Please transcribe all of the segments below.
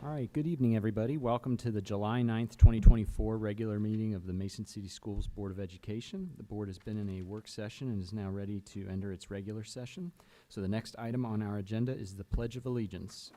All right, good evening, everybody. Welcome to the July 9th, 2024 regular meeting of the Mason City Schools Board of Education. The board has been in a work session and is now ready to enter its regular session. So the next item on our agenda is the Pledge of Allegiance.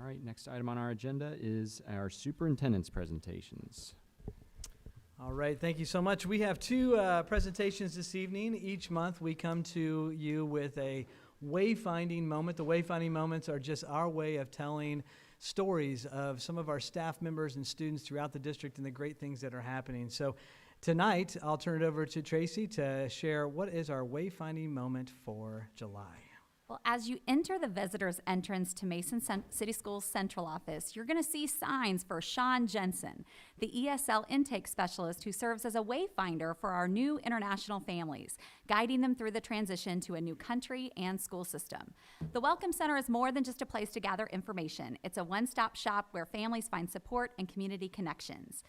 All right, next item on our agenda is our superintendent's presentations. All right, thank you so much. We have two presentations this evening. Each month we come to you with a wayfinding moment. The wayfinding moments are just our way of telling stories of some of our staff members and students throughout the district and the great things that are happening. So tonight I'll turn it over to Tracy to share what is our wayfinding moment for July. Well, as you enter the visitor's entrance to Mason City Schools Central Office, you're going to see signs for Sean Jensen, the ESL intake specialist who serves as a wayfinder for our new international families, guiding them through the transition to a new country and school system. The Welcome Center is more than just a place to gather information. It's a one-stop shop where families find support and community connections.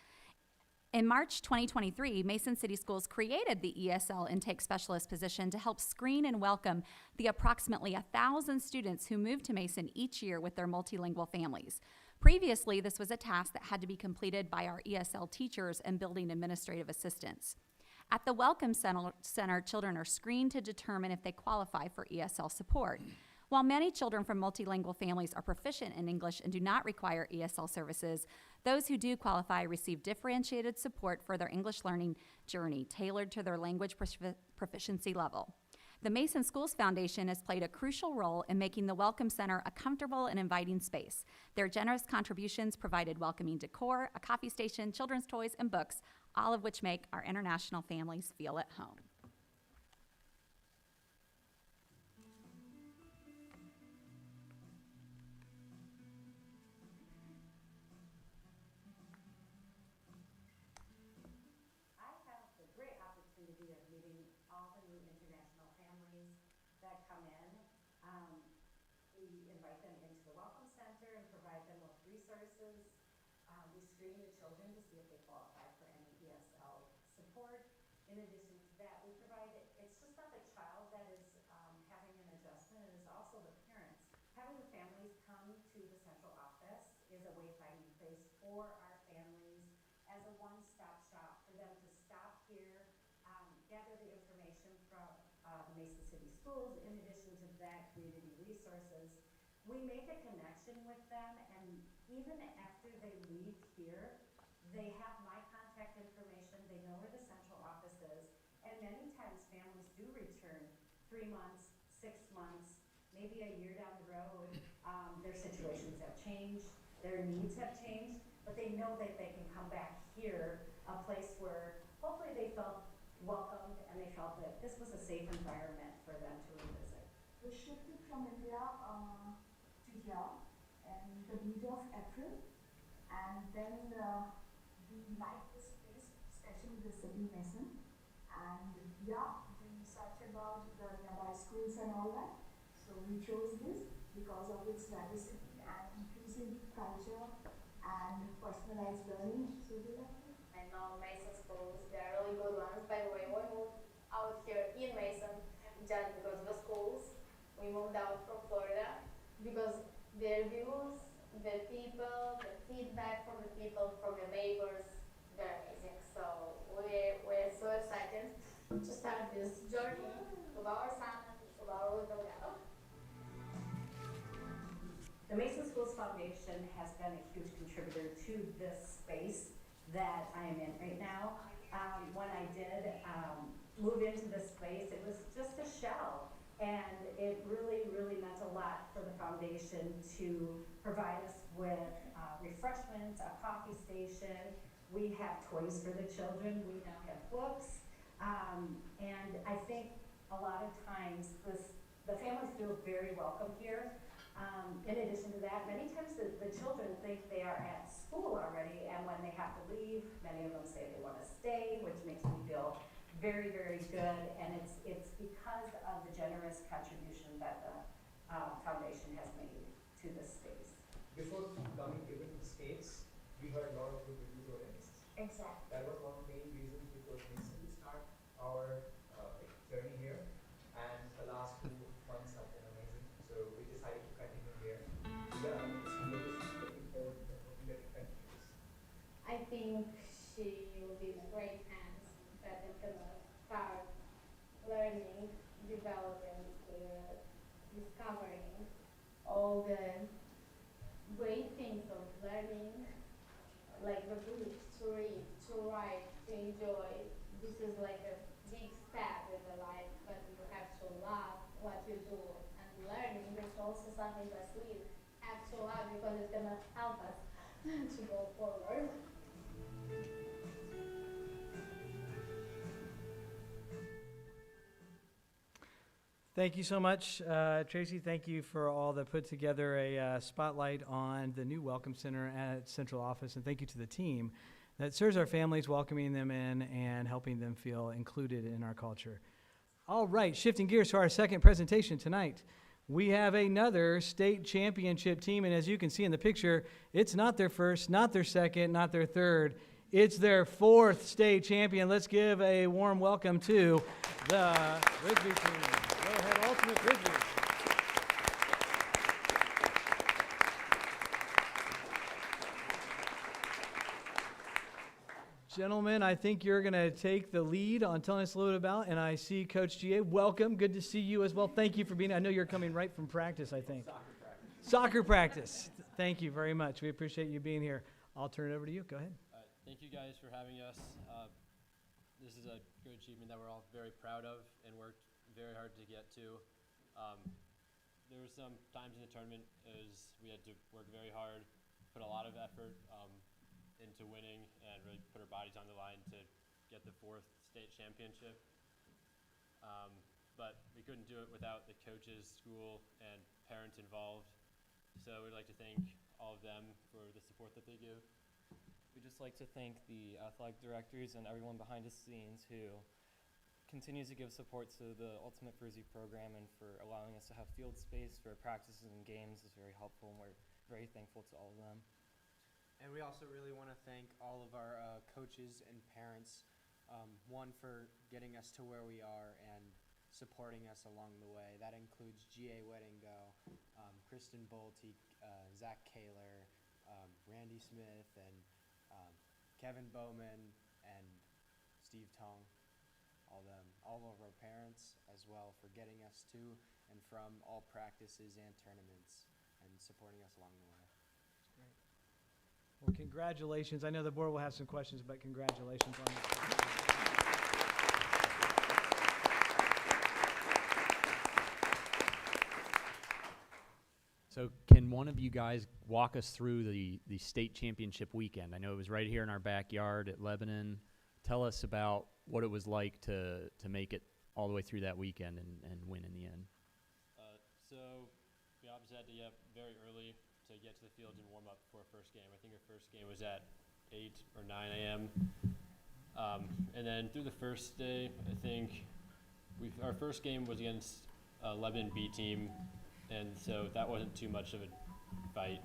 In March 2023, Mason City Schools created the ESL intake specialist position to help screen and welcome the approximately 1,000 students who move to Mason each year with their multilingual families. Previously, this was a task that had to be completed by our ESL teachers and building administrative assistants. At the Welcome Center, children are screened to determine if they qualify for ESL support. While many children from multilingual families are proficient in English and do not require ESL services, those who do qualify receive differentiated support for their English learning journey, tailored to their language proficiency level. The Mason Schools Foundation has played a crucial role in making the Welcome Center a comfortable and inviting space. Their generous contributions provided welcoming decor, a coffee station, children's toys, and books, all of which make our international families feel at home. That come in. We invite them into the Welcome Center and provide them with resources. We screen the children to see if they qualify for any ESL support. In addition to that, we provide, it's just not the child that is having an adjustment, it is also the parents. Having the families come to the central office is a wayfinding place for our families as a one-stop shop for them to stop here, gather the information from the Mason City Schools. In addition to that, community resources. We make a connection with them, and even after they leave here, they have my contact information, they know where the central office is, and many times families do return 3 months, 6 months, maybe a year down the road. Their situations have changed, their needs have changed, but they know that they can come back here, a place where hopefully they felt welcomed and they felt that this was a safe environment for them to revisit. We shifted from India to here in the middle of April, and then we like this place, especially the city Mason, and yeah, we searched about the nearby schools and all that, so we chose this because of its diversity and inclusive culture and personalized learning. So we like it. I know Mason schools, they are really good ones. By the way, we moved out here in Mason just because of the schools. We moved out from Florida because their views, the people, the feedback from the people, from the neighbors, they're amazing. So we're so excited to start this journey of our son, of our little girl. The Mason Schools Foundation has been a huge contributor to this space that I am in right now. When I did move into this space, it was just a shell, and it really, really meant a lot for the foundation to provide us with refreshments, a coffee station. We have toys for the children. We now have books, and I think a lot of times the families feel very welcome here. In addition to that, many times the children think they are at school already at Many of them say they want to stay, which makes me feel very, very good. And it's because of the generous contribution that the foundation has made to this space. Before coming even to the States, we heard a lot of good reviews of it. Exactly. That was one of the main reasons because recently start our journey here, and the last 2 months have been amazing. So we decided to continue here. Yeah, looking forward to hoping that it continues. I think she will be in great hands, that is gonna start learning, developing, discovering all the great things of learning, like the books, to read, to write, to enjoy. This is like a big step in the life, but you have to love what you do. And learning is also something that we have to love because it's gonna help us to go forward. Thank you so much, Tracy. Thank you for all that put together a spotlight on the new Welcome Center at Central Office. And thank you to the team that serves our families, welcoming them in and helping them feel included in our culture. All right, shifting gears to our second presentation tonight. We have another state championship team, and as you can see in the picture, it's not their first, not their second, not their third. It's their 4th state champion. Let's give a warm welcome to the Frisbee team. Go ahead, Ultimate Frisbee. Gentlemen, I think you're going to take the lead on telling us a little bit about, and I see Coach G.A. Welcome. Good to see you as well. Thank you for being, I know you're coming right from practice, I think. Soccer practice. Thank you very much. We appreciate you being here. I'll turn it over to you. Go ahead. Thank you guys for having us. This is a good achievement that we're all very proud of and worked very hard to get to. There were some times in the tournament as we had to work very hard, put a lot of effort into winning, and really put our bodies on the line to get the 4th state championship. But we couldn't do it without the coaches, school, and parents involved. So we'd like to thank all of them for the support that they give. We'd just like to thank the athletic directors and everyone behind the scenes who continues to give support to the Ultimate Frisbee program, and for allowing us to have field space for practices and games is very helpful, and we're very thankful to all of them. And we also really want to thank all of our coaches and parents, one for getting us to where we are and supporting us along the way. That includes G.A. Weddingo, Kristen Bolte, Zach Kaler, Randy Smith, and Kevin Bowman, and Steve Tong, all of our parents as well, for getting us to and from all practices and tournaments and supporting us along the way. Great. Well, congratulations. I know the board will have some questions, but congratulations on this. So can one of you guys walk us through the state championship weekend? I know it was right here in our backyard at Lebanon. Tell us about what it was like to make it all the way through that weekend and win in the end. So we obviously had to get up very early to get to the field and warm up for our first game. I think our first game was at 8 or 9 a.m. And then through the first day, I think our first game was against a Lebanon B team, and so that wasn't too much of a fight.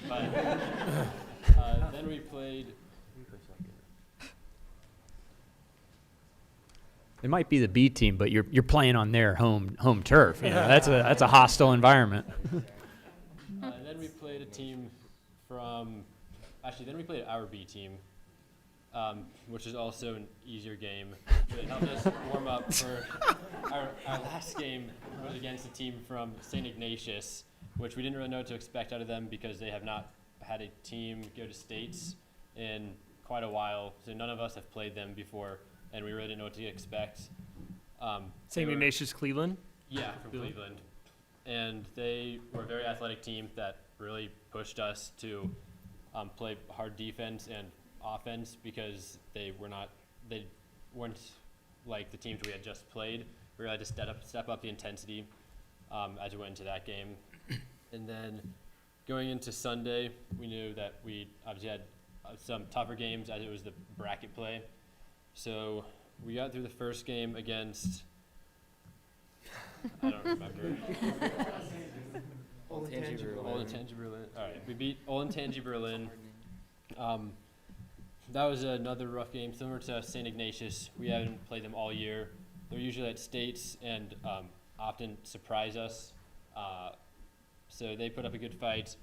But then we played. It might be the B team, but you're playing on their home turf. You know, that's a hostile environment. And then we played a team then we played our B team, which is also an easier game. But it helped us warm up for our last game was against a team from St. Ignatius, which we didn't really know what to expect out of them because they have not had a team go to states in quite a while. So none of us have played them before, and we really didn't know what to expect. St. Ignatius, Cleveland? Yeah, from Cleveland. And they were a very athletic team that really pushed us to play hard defense and offense because they weren't like the teams we had just played. We really had to step up the intensity as we went into that game. And then going into Sunday, we knew that we obviously had some tougher games as it was the bracket play. So we got through the first game against, I don't remember. Olentangy Berlin. All right, we beat Olentangy Berlin. That was another rough game, similar to St. Ignatius. We haven't played them all year. They're usually at states and often surprise us. So they put up a good fight.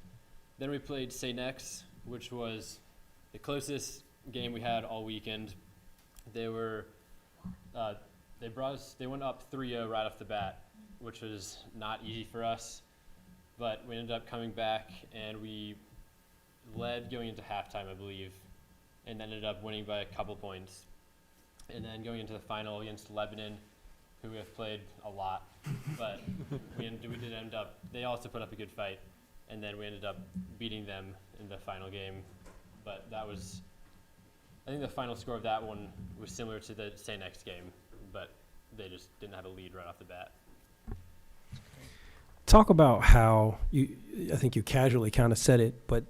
Then we played St. X, which was the closest game we had all weekend. They were, they went up 3-0 right off the bat, which was not easy for us. But we ended up coming back, and we led going into halftime, I believe, and ended up winning by a couple points. And then going into the final against Lebanon, who we have played a lot, but we did end up, they also put up a good fight, and then we ended up beating them in the final game. But that was, I think the final score of that one was similar to the St. X game, but they just didn't have a lead right off the bat. Talk about how I think you casually kind of said it, but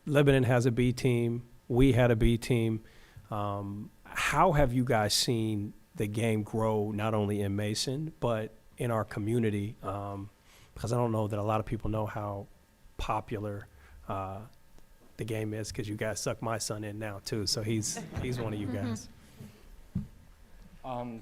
Lebanon has a B team. We had a B team. How have you guys seen the game grow, not only in Mason, but in our community? Because I don't know that a lot of people know how popular the game is, because you guys suck my son in now too. So he's one of you guys.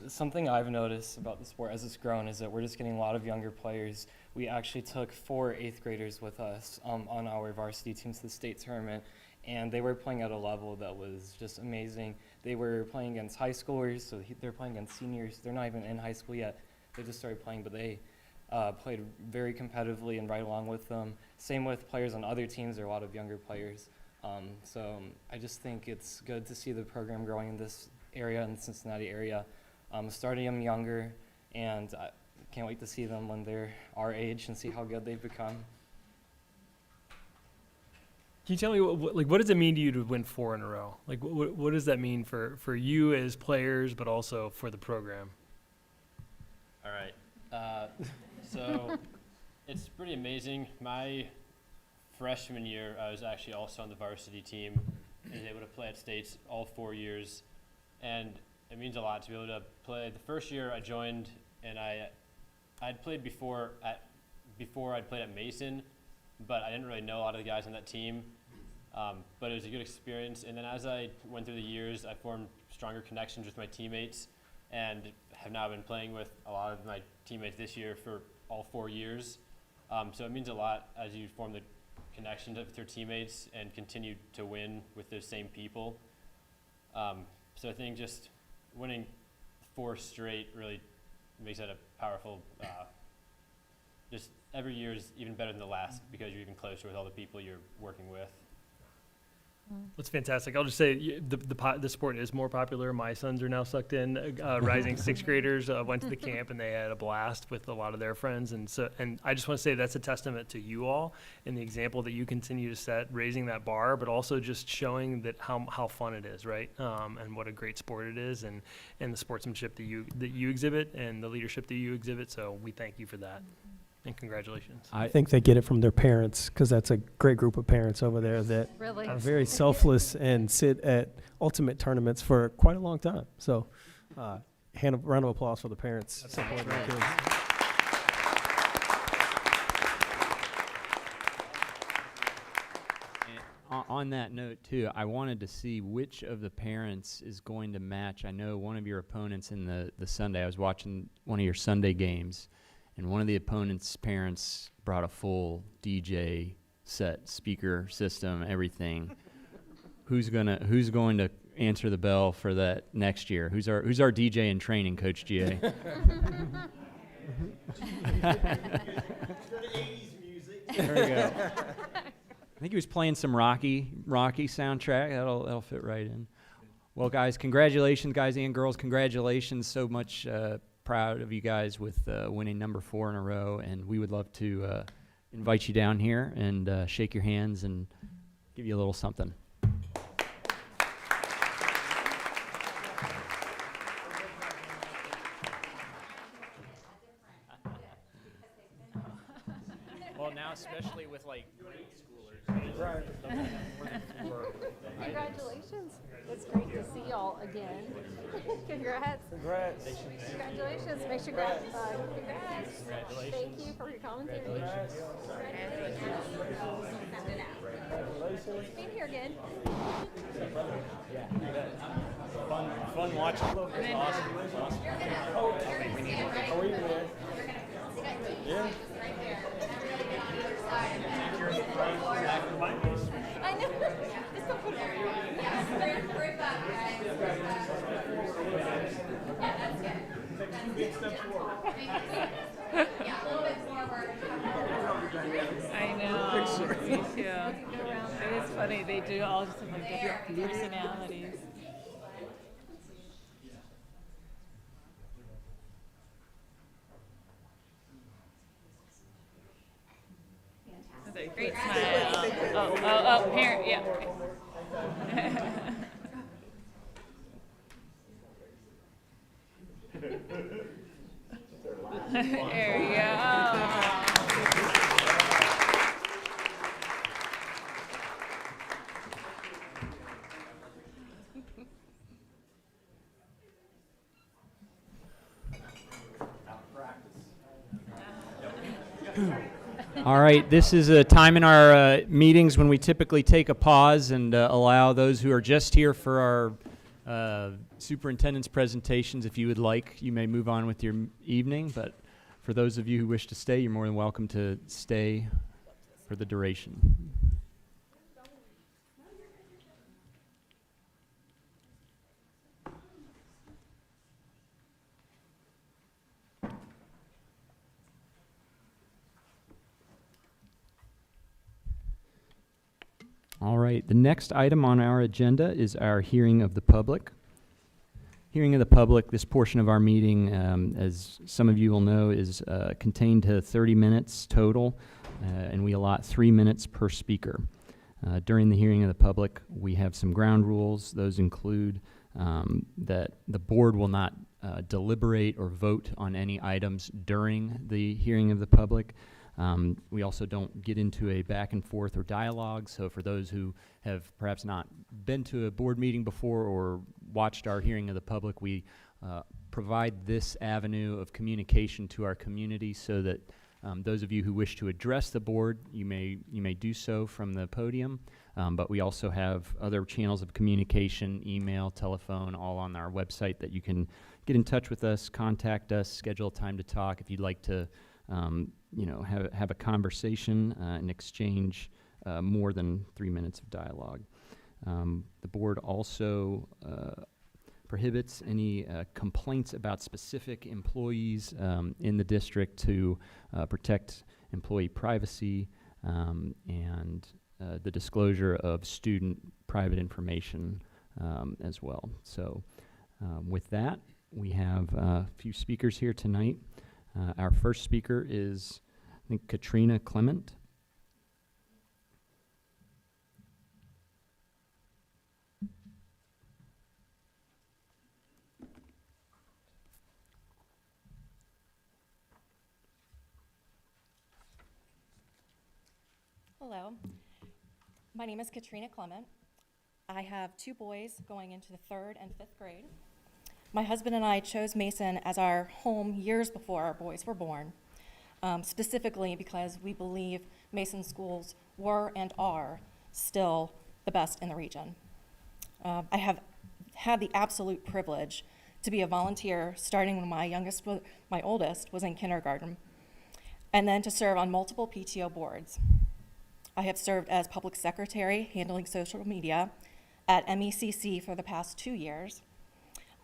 Something I've noticed about the sport as it's grown is that we're just getting a lot of younger players. We actually took 4 8th graders with us on our varsity team to the state tournament, and they were playing at a level that was just amazing. They were playing against high schoolers, so they're playing against seniors. They're not even in high school yet. They just started playing, but they played very competitively and right along with them. Same with players on other teams. There are a lot of younger players. I just think it's good to see the program growing in this area, in the Cincinnati area, starting them younger, and I can't wait to see them when they're our age and see how good they've become. Can you tell me what does it mean to you to win 4 in a row? Like what does that mean for you as players, but also for the program? All right. So it's pretty amazing. My freshman year, I was actually also on the varsity team and was able to play at states all 4 years. And it means a lot to be able to play. The first year I joined, and I'd played before I'd played at Mason, but I didn't really know a lot of the guys on that team. But it was a good experience. And then as I went through the years, I formed stronger connections with my teammates, and have now been playing with a lot of my teammates this year for all 4 years. So it means a lot as you form the connections with your teammates and continue to win with those same people. So I think just winning 4 straight really makes that a powerful, just every year is even better than the last because you're even closer with all the people you're working with. That's fantastic. I'll just say the sport is more popular. My sons are now sucked in. Rising 6th graders went to the camp and they had a blast with a lot of their friends. And I just want to say that's a testament to you all and the example that you continue to set, raising that bar, but also just showing that how fun it is, right? And what a great sport it is, and the sportsmanship that you exhibit and the leadership that you exhibit. So we thank you for that. And congratulations. I think they get it from their parents, because that's a great group of parents over there that Really? are very selfless and sit at ultimate tournaments for quite a long time. So round of applause for the parents supporting their kids. On that note, too, I wanted to see which of the parents is going to match. I know one of your opponents in the Sunday, I was watching one of your Sunday games, and one of the opponent's parents brought a full DJ set, speaker system, everything. Who's going to answer the bell for that next year? Who's our DJ in training, Coach GA? There we go. I think he was playing some Rocky soundtrack. That'll fit right in. Well, guys, congratulations, guys and girls. Congratulations. So much proud of you guys with winning number 4 in a row, and we would love to invite you down here and shake your hands and give you a little something. Well, now especially with like grade schoolers. Right. Congratulations. It's great to see y'all again. Congrats. Congrats. Congratulations. Make sure congrats. Thank you for your commentary. Congratulations. Congratulations. Being here again. Fun watching. Awesome. How are you, man? Yeah. I know. Just don't put it over your eye. Right back, guys. Yeah, that's good. Yeah, a little bit forward. I know. Me too. It is funny. They do all just have like different personalities. That's a great smile. Oh, parent, yeah. There you go. All right, this is a time in our meetings when we typically take a pause and allow those who are just here for our superintendent's presentations. If you would like, you may move on with your evening, but for those of you who wish to stay, you're more than welcome to stay for the duration. All right, the next item on our agenda is our hearing of the public. Hearing of the public, this portion of our meeting, as some of you will know, is contained to 30 minutes total, and we allot 3 minutes per speaker. During the hearing of the public, we have some ground rules. Those include that the board will not deliberate or vote on any items during the hearing of the public. We also don't get into a back and forth or dialogue, so for those who have perhaps not been to a board meeting before or watched our hearing of the public, we provide this avenue of communication to our community so that those of you who wish to address the board, you may do so from the podium, but we also have other channels of communication, email, telephone, all on our website that you can get in touch with us, contact us, schedule a time to talk if you'd like to have a conversation and exchange more than 3 minutes of dialogue. The board also prohibits any complaints about specific employees in the district to protect employee privacy and the disclosure of student private information as well. So with that, we have a few speakers here tonight. Our first speaker is, I think, Katrina Clement. Hello, my name is Katrina Clement. I have 2 boys going into the 3rd and 5th grade. My husband and I chose Mason as our home years before our boys were born, specifically because we believe Mason schools were and are still the best in the region. I have had the absolute privilege to be a volunteer starting when my oldest was in kindergarten, and then to serve on multiple PTO boards. I have served as public secretary handling social media at MECC for the past 2 years.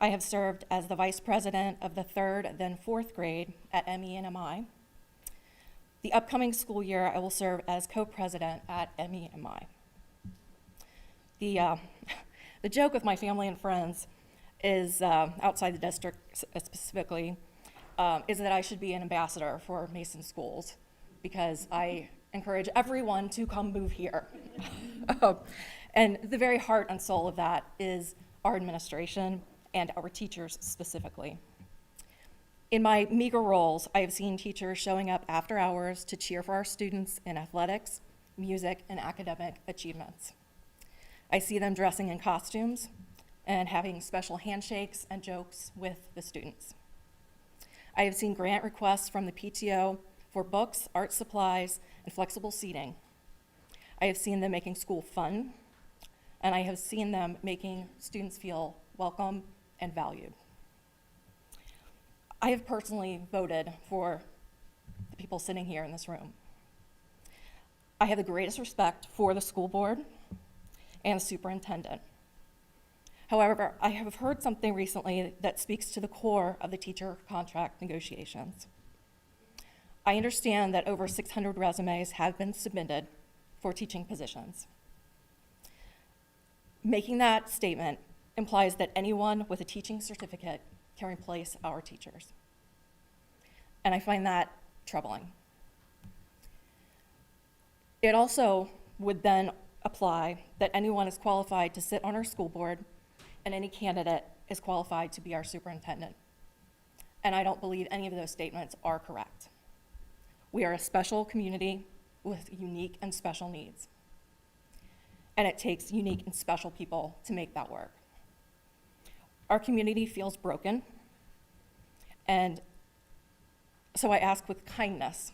I have served as the vice president of the 3rd, then 4th grade at MENMI. The upcoming school year, I will serve as co-president at MENMI. The joke with my family and friends is, outside the district specifically, is that I should be an ambassador for Mason schools because I encourage everyone to come move here. And the very heart and soul of that is our administration and our teachers specifically. In my meager roles, I have seen teachers showing up after hours to cheer for our students in athletics, music, and academic achievements. I see them dressing in costumes and having special handshakes and jokes with the students. I have seen grant requests from the PTO for books, art supplies, and flexible seating. I have seen them making school fun, and I have seen them making students feel welcome and valued. I have personally voted for the people sitting here in this room. I have the greatest respect for the school board and the superintendent. However, I have heard something recently that speaks to the core of the teacher contract negotiations. I understand that over 600 resumes have been submitted for teaching positions. Making that statement implies that anyone with a teaching certificate can replace our teachers. And I find that troubling. It also would then apply that anyone is qualified to sit on our school board and any candidate is qualified to be our superintendent. And I don't believe any of those statements are correct. We are a special community with unique and special needs. And it takes unique and special people to make that work. Our community feels broken, and so I ask with kindness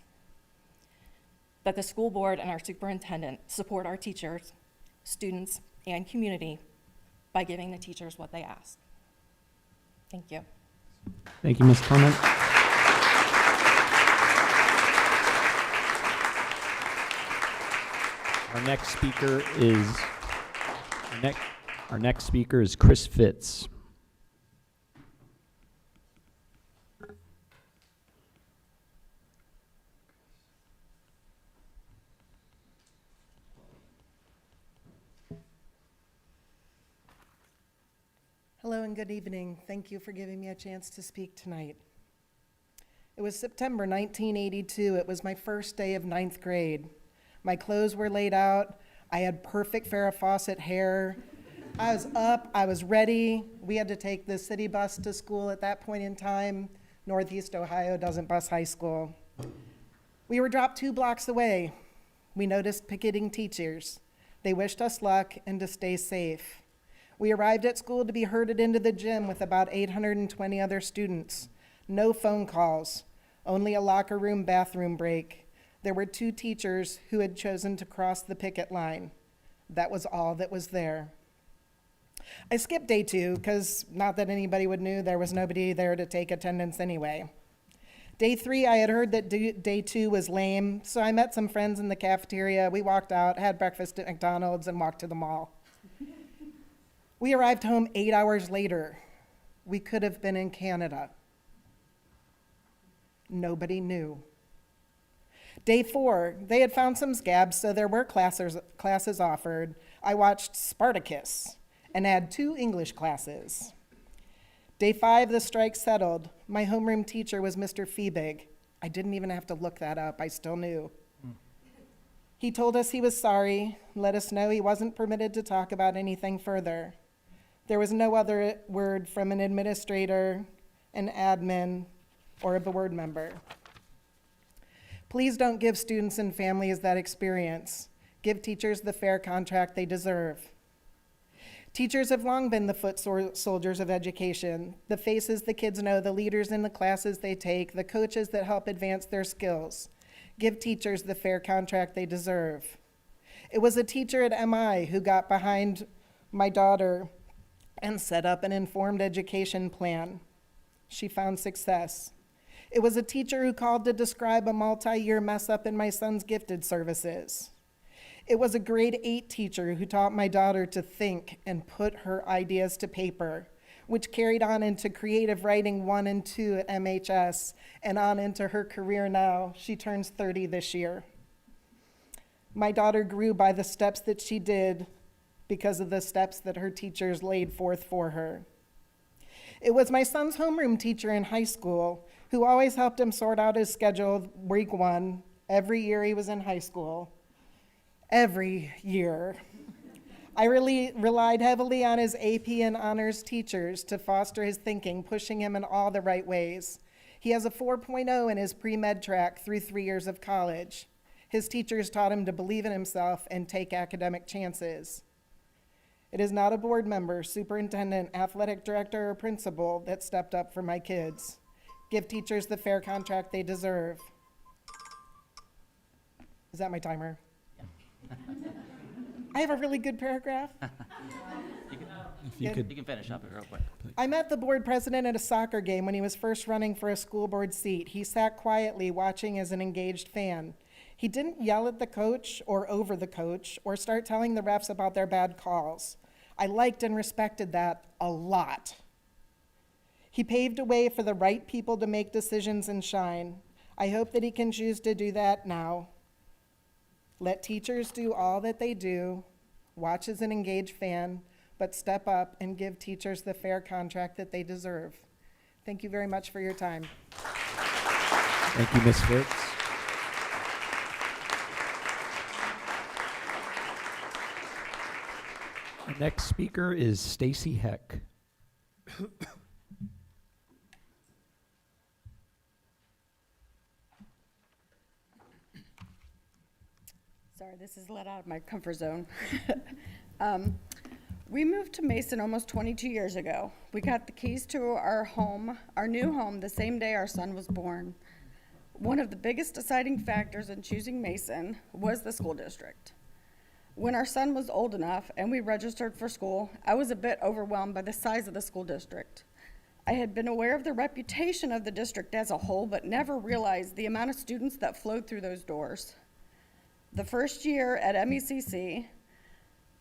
that the school board and our superintendent support our teachers, students, and community by giving the teachers what they ask. Thank you. Thank you, Ms. Clement. Our next speaker is Chris Fitz. Hello and good evening. Thank you for giving me a chance to speak tonight. It was September 1982. It was my first day of 9th grade. My clothes were laid out. I had perfect Farrah Fawcett hair. I was up, I was ready. We had to take the city bus to school at that point in time. Northeast Ohio doesn't bus high school. We were dropped 2 blocks away. We noticed picketing teachers. They wished us luck and to stay safe. We arrived at school to be herded into the gym with about 820 other students. No phone calls, only a locker room bathroom break. There were 2 teachers who had chosen to cross the picket line. That was all that was there. I skipped day 2 because not that anybody would know, there was nobody there to take attendance anyway. Day 3, I had heard that day 2 was lame, so I met some friends in the cafeteria. We walked out, had breakfast at McDonald's, and walked to the mall. We arrived home 8 hours later. We could have been in Canada. Nobody knew. Day 4, they had found some scabs, so there were classes offered. I watched Spartacus and had 2 English classes. Day 5, the strike settled. My homeroom teacher was Mr. Feebig. I didn't even have to look that up. I still knew. He told us he was sorry, let us know he wasn't permitted to talk about anything further. There was no other word from an administrator, an admin, or a board member. Please don't give students and families that experience. Give teachers the fair contract they deserve. Teachers have long been the foot soldiers of education, the faces the kids know, the leaders in the classes they take, the coaches that help advance their skills. Give teachers the fair contract they deserve. It was a teacher at MI who got behind my daughter and set up an informed education plan. She found success. It was a teacher who called to describe a multi-year mess up in my son's gifted services. It was a grade 8 teacher who taught my daughter to think and put her ideas to paper, which carried on into creative writing 1 and 2 at MHS and on into her career now. She turns 30 this year. My daughter grew by the steps that she did because of the steps that her teachers laid forth for her. It was my son's homeroom teacher in high school who always helped him sort out his schedule week 1, every year he was in high school. Every year. I relied heavily on his AP and honors teachers to foster his thinking, pushing him in all the right ways. He has a 4.0 in his pre-med track through 3 years of college. His teachers taught him to believe in himself and take academic chances. It is not a board member, superintendent, athletic director, or principal that stepped up for my kids. Give teachers the fair contract they deserve. Is that my timer? I have a really good paragraph. You could, You can finish up it real quick. I met the board president at a soccer game when he was first running for a school board seat. He sat quietly watching as an engaged fan. He didn't yell at the coach or over the coach or start telling the refs about their bad calls. I liked and respected that a lot. He paved a way for the right people to make decisions and shine. I hope that he can choose to do that now. Let teachers do all that they do, watch as an engaged fan, but step up and give teachers the fair contract that they deserve. Thank you very much for your time. thank you, Ms. Fitz. Our next speaker is Stacy Heck. Sorry, this is let out of my comfort zone. We moved to Mason almost 22 years ago. We got the keys to our home, our new home, the same day our son was born. One of the biggest deciding factors in choosing Mason was the school district. When our son was old enough and we registered for school, I was a bit overwhelmed by the size of the school district. I had been aware of the reputation of the district as a whole, but never realized the amount of students that flowed through those doors. The first year at MECC,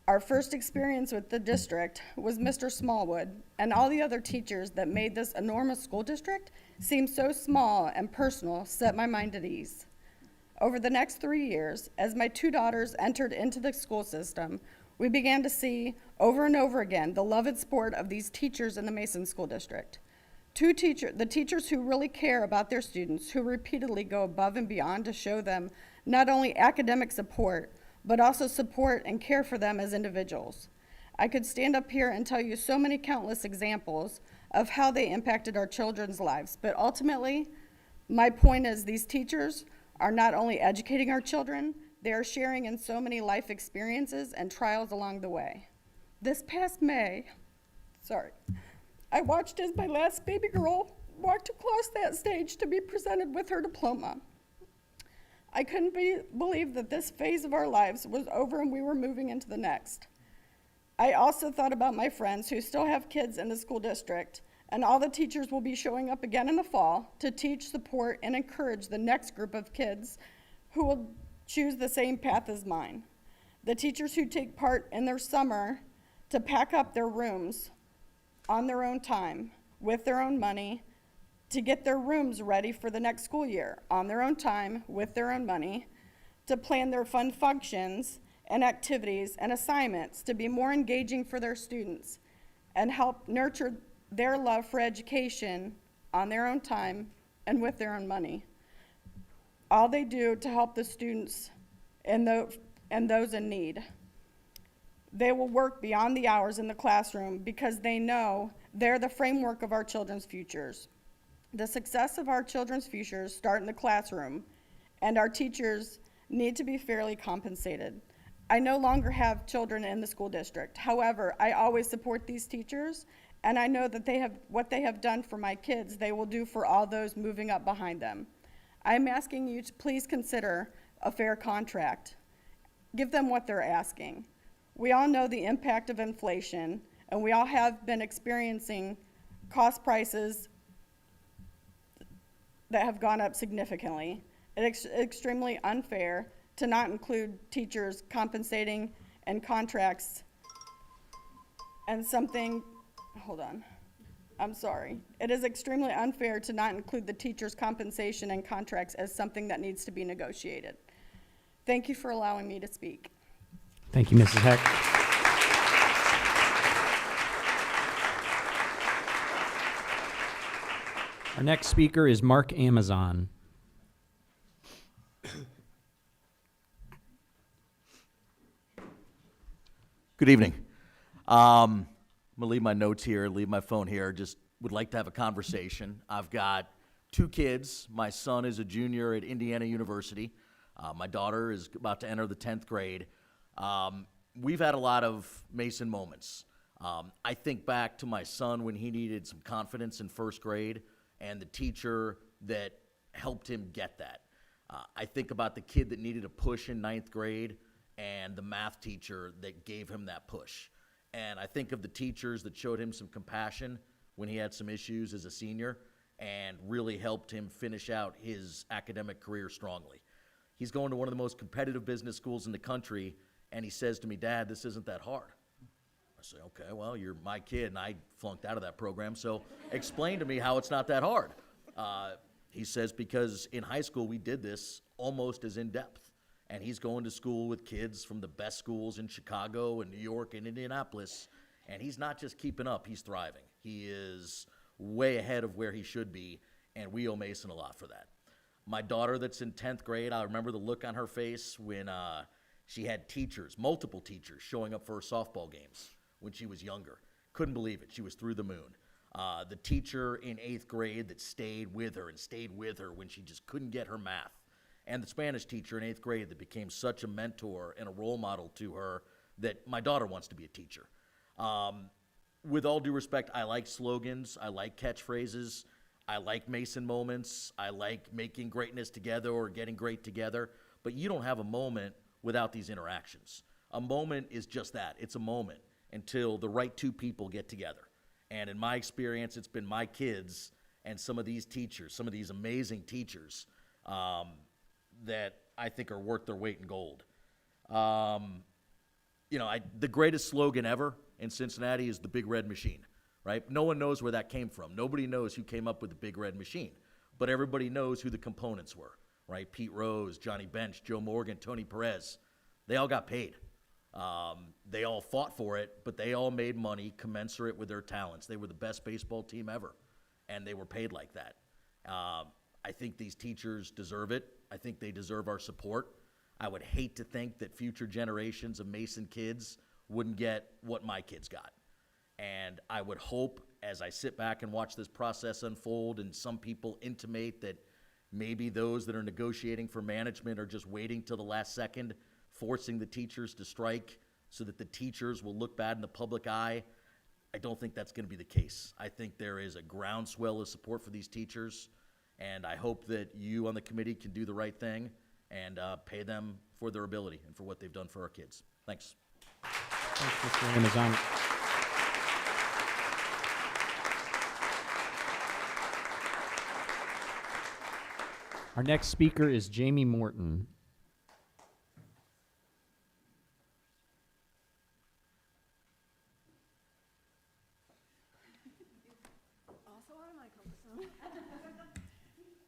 our first experience with the district was Mr. Smallwood and all the other teachers that made this enormous school district seem so small and personal set my mind at ease. Over the next 3 years, as my two daughters entered into the school system, we began to see over and over again the love and support of these teachers in the Mason School District. The teachers who really care about their students, who repeatedly go above and beyond to show them not only academic support, but also support and care for them as individuals. I could stand up here and tell you so many countless examples of how they impacted our children's lives, but ultimately, my point is these teachers are not only educating our children, they are sharing in so many life experiences and trials along the way. This past May, I watched as my last baby girl walked across that stage to be presented with her diploma. I couldn't believe that this phase of our lives was over and we were moving into the next. I also thought about my friends who still have kids in the school district, and all the teachers will be showing up again in the fall to teach, support, and encourage the next group of kids who will choose the same path as mine. The teachers who take part in their summer to pack up their rooms on their own time, with their own money, to get their rooms ready for the next school year on their own time, with their own money, to plan their fun functions and activities and assignments to be more engaging for their students and help nurture their love for education on their own time and with their own money. All they do to help the students and those in need. They will work beyond the hours in the classroom because they know they're the framework of our children's futures. The success of our children's futures start in the classroom, and our teachers need to be fairly compensated. I no longer have children in the school district. However, I always support these teachers, and I know that what they have done for my kids, they will do for all those moving up behind them. I'm asking you to please consider a fair contract. Give them what they're asking. We all know the impact of inflation, and we all have been experiencing cost prices that have gone up significantly. It's extremely unfair to not include teachers compensating and contracts and something, hold on, I'm sorry. It is extremely unfair to not include the teachers' compensation and contracts as something that needs to be negotiated. Thank you for allowing me to speak. Thank you, Mrs. Heck. Our next speaker is Mark Amazon. Good evening. I'm gonna leave my notes here, leave my phone here. Just would like to have a conversation. I've got 2 kids. My son is a junior at Indiana University. My daughter is about to enter the 10th grade. we've had a lot of Mason moments. I think back to my son when he needed some confidence in first grade and the teacher that helped him get that. I think about the kid that needed a push in ninth grade and the math teacher that gave him that push. And I think of the teachers that showed him some compassion when he had some issues as a senior and really helped him finish out his academic career strongly. He's going to one of the most competitive business schools in the country, and he says to me, "Dad, this isn't that hard." I say, "Okay, well, you're my kid, and I flunked out of that program, so explain to me how it's not that hard." He says, "Because in high school we did this almost as in-depth." And he's going to school with kids from the best schools in Chicago and New York and Indianapolis, and he's not just keeping up, he's thriving. He is way ahead of where he should be, and we owe Mason a lot for that. My daughter that's in 10th grade, I remember the look on her face when she had teachers, multiple teachers, showing up for her softball games when she was younger. Couldn't believe it. She was through the moon. The teacher in 8th grade that stayed with her when she just couldn't get her math. And the Spanish teacher in 8th grade that became such a mentor and a role model to her that my daughter wants to be a teacher. With all due respect, I like slogans, I like catchphrases, I like Mason moments, I like making greatness together or getting great together, but you don't have a moment without these interactions. A moment is just that, it's a moment until the right two people get together. And in my experience, it's been my kids and some of these teachers, some of these amazing teachers, that I think are worth their weight in gold. The greatest slogan ever in Cincinnati is the Big Red Machine, right? No one knows where that came from. Nobody knows who came up with the Big Red Machine, but everybody knows who the components were, right? Pete Rose, Johnny Bench, Joe Morgan, Tony Perez. They all got paid. They all fought for it, but they all made money commensurate with their talents. They were the best baseball team ever, and they were paid like that. I think these teachers deserve it. I think they deserve our support. I would hate to think that future generations of Mason kids wouldn't get what my kids got. And I would hope, as I sit back and watch this process unfold, and some people intimate that maybe those that are negotiating for management are just waiting till the last second, forcing the teachers to strike so that the teachers will look bad in the public eye. I don't think that's going to be the case. I think there is a groundswell of support for these teachers, and I hope that you on the committee can do the right thing and pay them for their ability and for what they've done for our kids. Thanks. Thanks, Mr. Amazon. Our next speaker is Jamie Morton.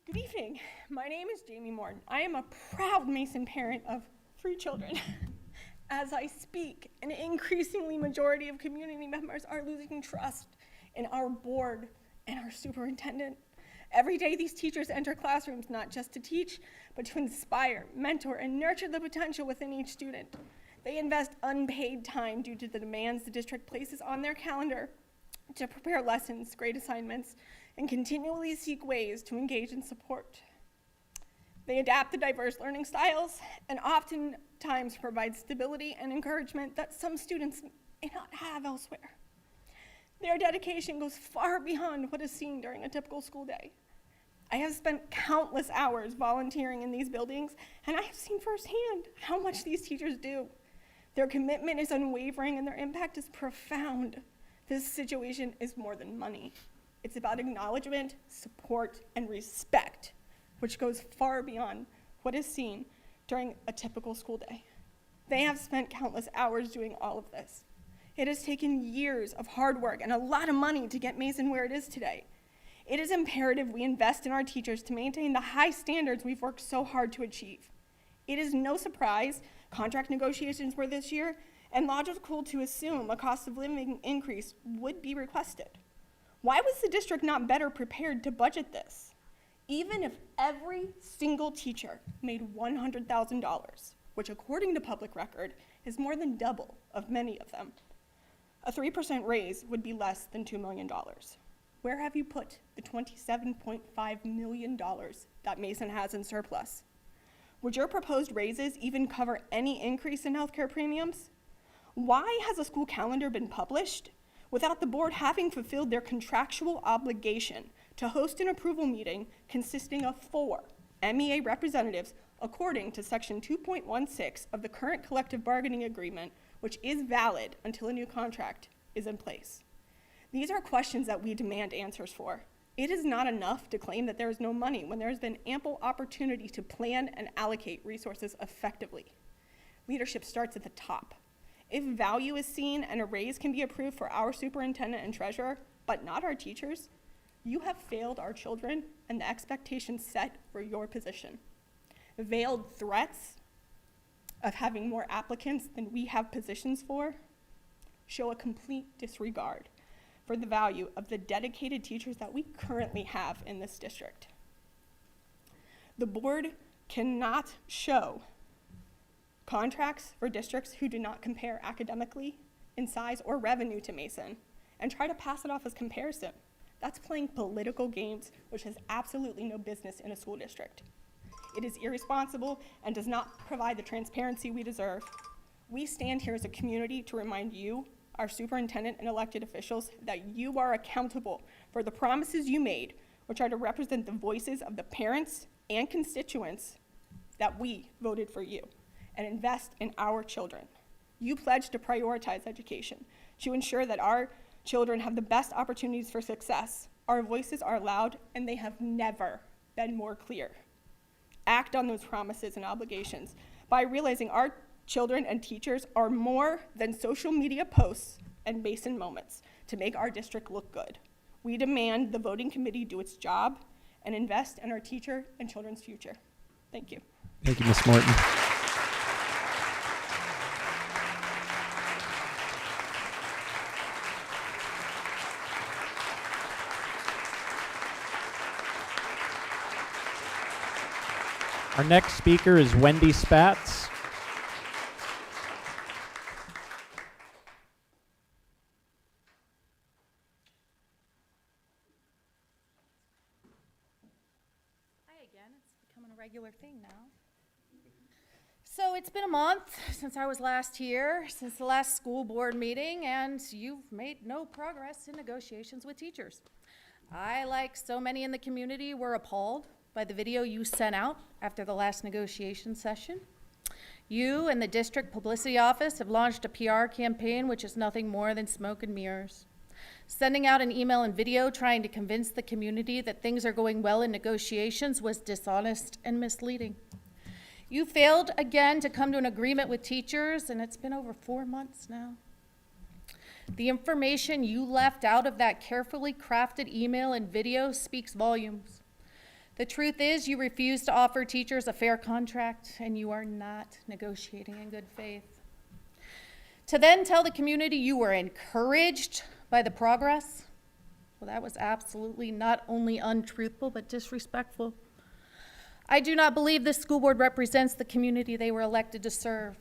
Good evening. My name is Jamie Morton. I am a proud Mason parent of 3 children. As I speak, an increasingly majority of community members are losing trust in our board and our superintendent. Every day, these teachers enter classrooms not just to teach, but to inspire, mentor, and nurture the potential within each student. They invest unpaid time due to the demands the district places on their calendar to prepare lessons, grade assignments, and continually seek ways to engage and support. They adapt the diverse learning styles and oftentimes provide stability and encouragement that some students may not have elsewhere. Their dedication goes far beyond what is seen during a typical school day. I have spent countless hours volunteering in these buildings, and I have seen firsthand how much these teachers do. Their commitment is unwavering and their impact is profound. This situation is more than money. It's about acknowledgement, support, and respect, which goes far beyond what is seen during a typical school day. They have spent countless hours doing all of this. It has taken years of hard work and a lot of money to get Mason where it is today. It is imperative we invest in our teachers to maintain the high standards we've worked so hard to achieve. It is no surprise contract negotiations were this year, and logical to assume a cost of living increase would be requested. Why was the district not better prepared to budget this? Even if every single teacher made $100,000, which according to public record is more than double of many of them, a 3% raise would be less than $2 million. Where have you put the $27.5 million that Mason has in surplus? Would your proposed raises even cover any increase in healthcare premiums? Why has a school calendar been published without the board having fulfilled their contractual obligation to host an approval meeting consisting of 4 MEA representatives according to Section 2.16 of the current collective bargaining agreement, which is valid until a new contract is in place? These are questions that we demand answers for. It is not enough to claim that there is no money when there has been ample opportunity to plan and allocate resources effectively. Leadership starts at the top. If value is seen and a raise can be approved for our superintendent and treasurer, but not our teachers, you have failed our children and the expectations set for your position. Veiled threats of having more applicants than we have positions for show a complete disregard for the value of the dedicated teachers that we currently have in this district. The board cannot show contracts for districts who do not compare academically, in size, or revenue to Mason and try to pass it off as comparison. That's playing political games, which has absolutely no business in a school district. It is irresponsible and does not provide the transparency we deserve. We stand here as a community to remind you, our superintendent and elected officials, that you are accountable for the promises you made, which are to represent the voices of the parents and constituents that we voted for you, and invest in our children. You pledged to prioritize education, to ensure that our children have the best opportunities for success. Our voices are loud, and they have never been more clear. Act on those promises and obligations by realizing our children and teachers are more than social media posts and Mason moments to make our district look good. We demand the voting committee do its job and invest in our teacher and children's future. Thank you. Thank you, Ms. Morton. Our next speaker is Wendy Spatz. Hi again. It's becoming a regular thing now. So it's been a month since I was last here, since the last school board meeting, and you've made no progress in negotiations with teachers. I, like so many in the community, were appalled by the video you sent out after the last negotiation session. You and the district publicity office have launched a PR campaign which is nothing more than smoke and mirrors. Sending out an email and video trying to convince the community that things are going well in negotiations was dishonest and misleading. You failed again to come to an agreement with teachers, and it's been over 4 months now. The information you left out of that carefully crafted email and video speaks volumes. The truth is, you refuse to offer teachers a fair contract, and you are not negotiating in good faith. To then tell the community you were encouraged by the progress, well, that was absolutely not only untruthful, but disrespectful. I do not believe this school board represents the community they were elected to serve.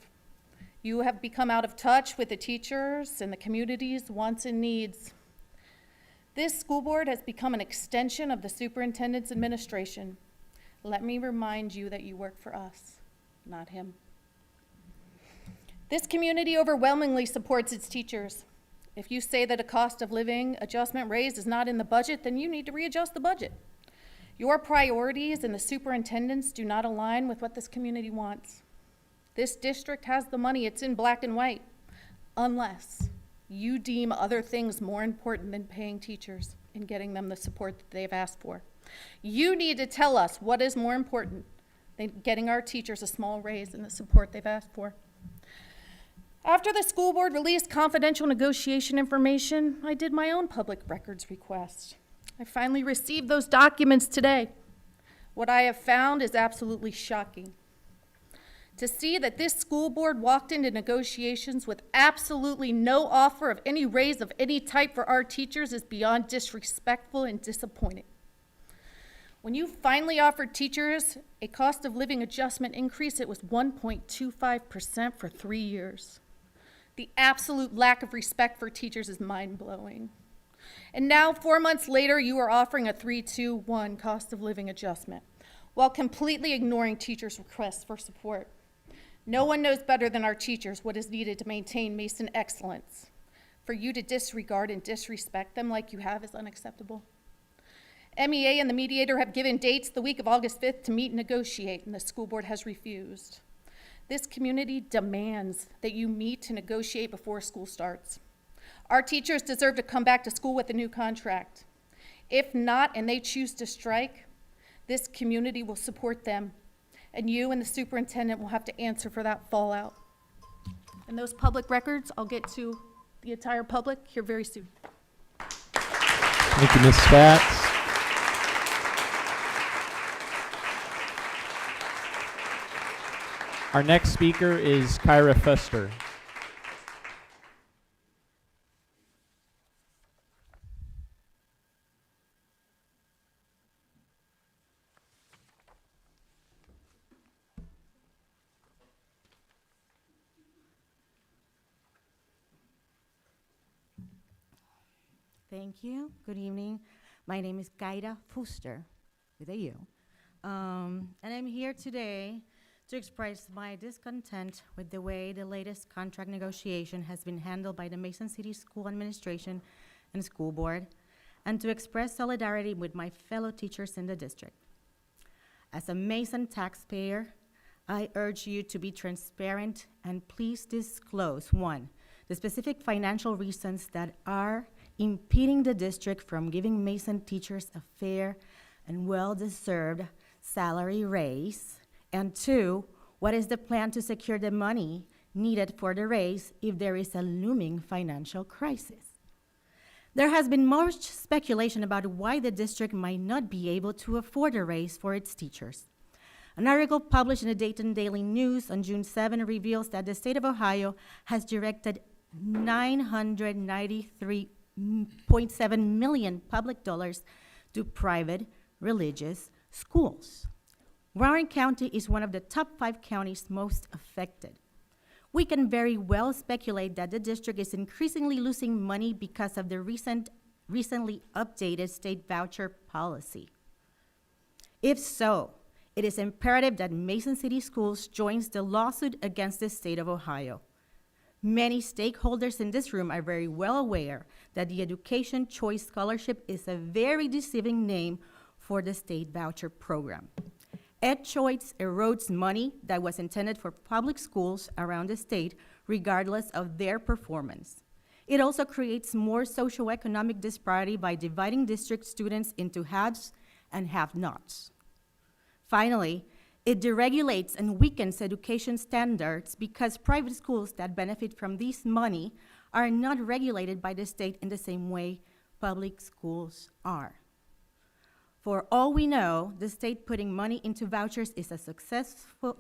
You have become out of touch with the teachers and the community's wants and needs. This school board has become an extension of the superintendent's administration. Let me remind you that you work for us, not him. This community overwhelmingly supports its teachers. If you say that a cost of living adjustment raise is not in the budget, then you need to readjust the budget. Your priorities and the superintendent's do not align with what this community wants. This district has the money, it's in black and white, unless you deem other things more important than paying teachers and getting them the support that they've asked for. You need to tell us what is more important than getting our teachers a small raise and the support they've asked for. After the school board released confidential negotiation information, I did my own public records request. I finally received those documents today. What I have found is absolutely shocking. To see that this school board walked into negotiations with absolutely no offer of any raise of any type for our teachers is beyond disrespectful and disappointing. When you finally offered teachers a cost of living adjustment increase, it was 1.25% for 3 years. The absolute lack of respect for teachers is mind-blowing. And now, 4 months later, you are offering a 3-2-1 cost of living adjustment while completely ignoring teachers' requests for support. No one knows better than our teachers what is needed to maintain Mason excellence. For you to disregard and disrespect them like you have is unacceptable. MEA and the mediator have given dates the week of August 5th to meet and negotiate, and the school board has refused. This community demands that you meet to negotiate before school starts. Our teachers deserve to come back to school with a new contract. If not, and they choose to strike, this community will support them, and you and the superintendent will have to answer for that fallout. And those public records, I'll get to the entire public here very soon. Thank you, Ms. Spatz. Our next speaker is Kyra Fuster. Thank you. Good evening. My name is Kyra Fuster, with a U. And I'm here today to express my discontent with the way the latest contract negotiation has been handled by the Mason City School Administration and School Board, and to express solidarity with my fellow teachers in the district. As a Mason taxpayer, I urge you to be transparent and please disclose, 1, the specific financial reasons that are impeding the district from giving Mason teachers a fair and well-deserved salary raise, and 2, what is the plan to secure the money needed for the raise if there is a looming financial crisis? There has been much speculation about why the district might not be able to afford a raise for its teachers. An article published in the Dayton Daily News on June 7 reveals that the state of Ohio has directed $993.7 million public dollars to private religious schools. Warren County is one of the top 5 counties most affected. We can very well speculate that the district is increasingly losing money because of the recently updated state voucher policy. If so, it is imperative that Mason City Schools joins the lawsuit against the state of Ohio. Many stakeholders in this room are very well aware that the Education Choice Scholarship is a very deceiving name for the state voucher program. EdChoice erodes money that was intended for public schools around the state, regardless of their performance. It also creates more socioeconomic disparity by dividing district students into haves and have-nots. Finally, it deregulates and weakens education standards because private schools that benefit from this money are not regulated by the state in the same way public schools are. For all we know, the state putting money into vouchers is as successful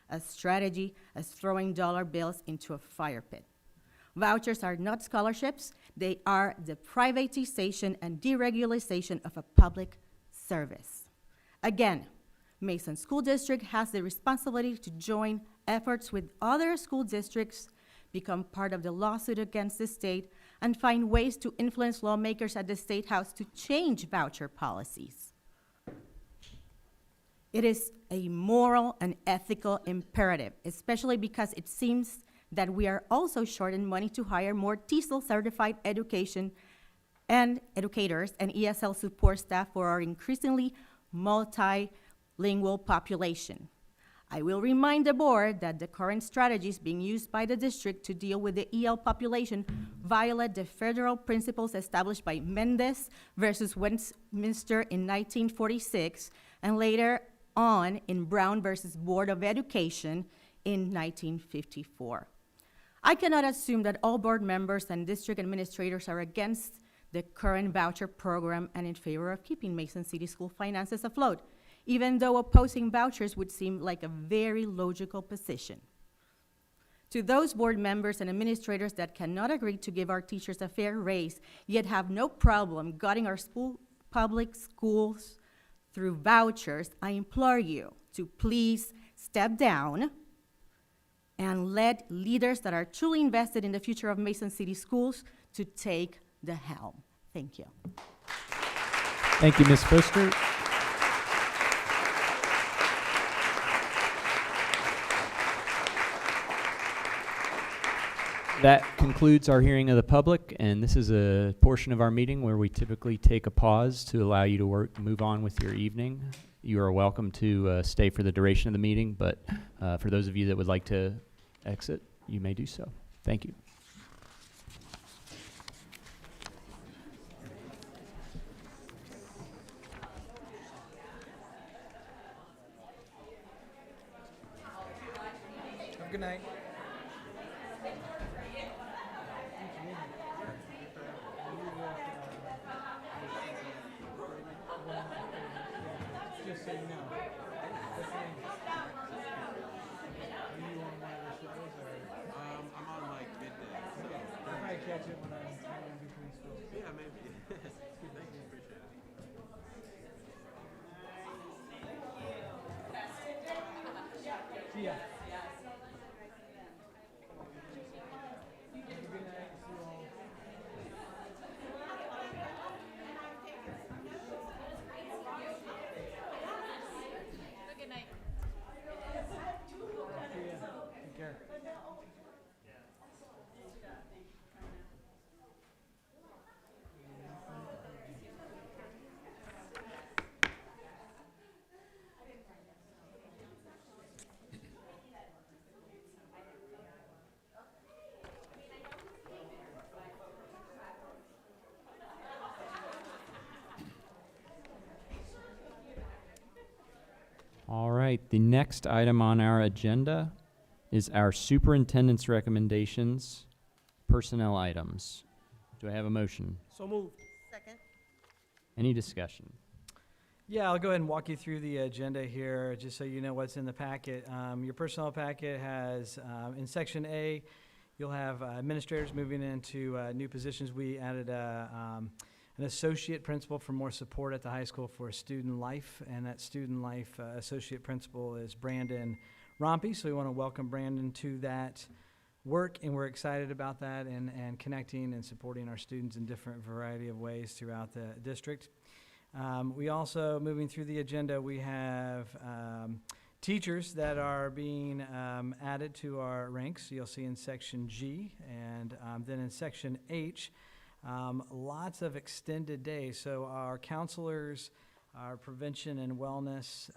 a strategy as throwing dollar bills into a fire pit. Vouchers are not scholarships, they are the privatization and deregulation of a public service. Again, Mason School District has the responsibility to join efforts with other school districts, become part of the lawsuit against the state, and find ways to influence lawmakers at the State House to change voucher policies. It is a moral and ethical imperative, especially because it seems that we are also short in money to hire more TESOL-certified educators and ESL support staff for our increasingly multilingual population. I will remind the board that the current strategies being used by the district to deal with the EL population violate the federal principles established by Mendez versus Westminster in 1946 and later on in Brown versus Board of Education in 1954. I cannot assume that all board members and district administrators are against the current voucher program and in favor of keeping Mason City School finances afloat, even though opposing vouchers would seem like a very logical position. To those board members and administrators that cannot agree to give our teachers a fair raise, yet have no problem gutting our public schools through vouchers, I implore you to please step down and let leaders that are truly invested in the future of Mason City Schools to take the helm. Thank you. Thank you, Ms. Fuster. That concludes our hearing of the public, and this is a portion of our meeting where we typically take a pause to allow you to move on with your evening. You are welcome to stay for the duration of the meeting, but for those of you that would like to exit, you may do so. Thank you. Have a good night. Just so you know. I'm on like midday. I might catch it when I'm in between schools. Yeah, maybe. Thank you, appreciate it. See ya. Good night. Take care. All right, the next item on our agenda is our superintendent's recommendations, personnel items. Do I have a motion? So moved. Second. Any discussion? Yeah, I'll go ahead and walk you through the agenda here, just so you know what's in the packet. Your personnel packet has, in Section A, you'll have administrators moving into new positions. We added an associate principal for more support at the high school for student life, and that student life associate principal is Brandon Rompey. So we want to welcome Brandon to that work, and we're excited about that and connecting and supporting our students in different variety of ways throughout the district. We also, moving through the agenda, we have teachers that are being added to our ranks. You'll see in Section G, and then in Section H, lots of extended days. So our counselors, our prevention and wellness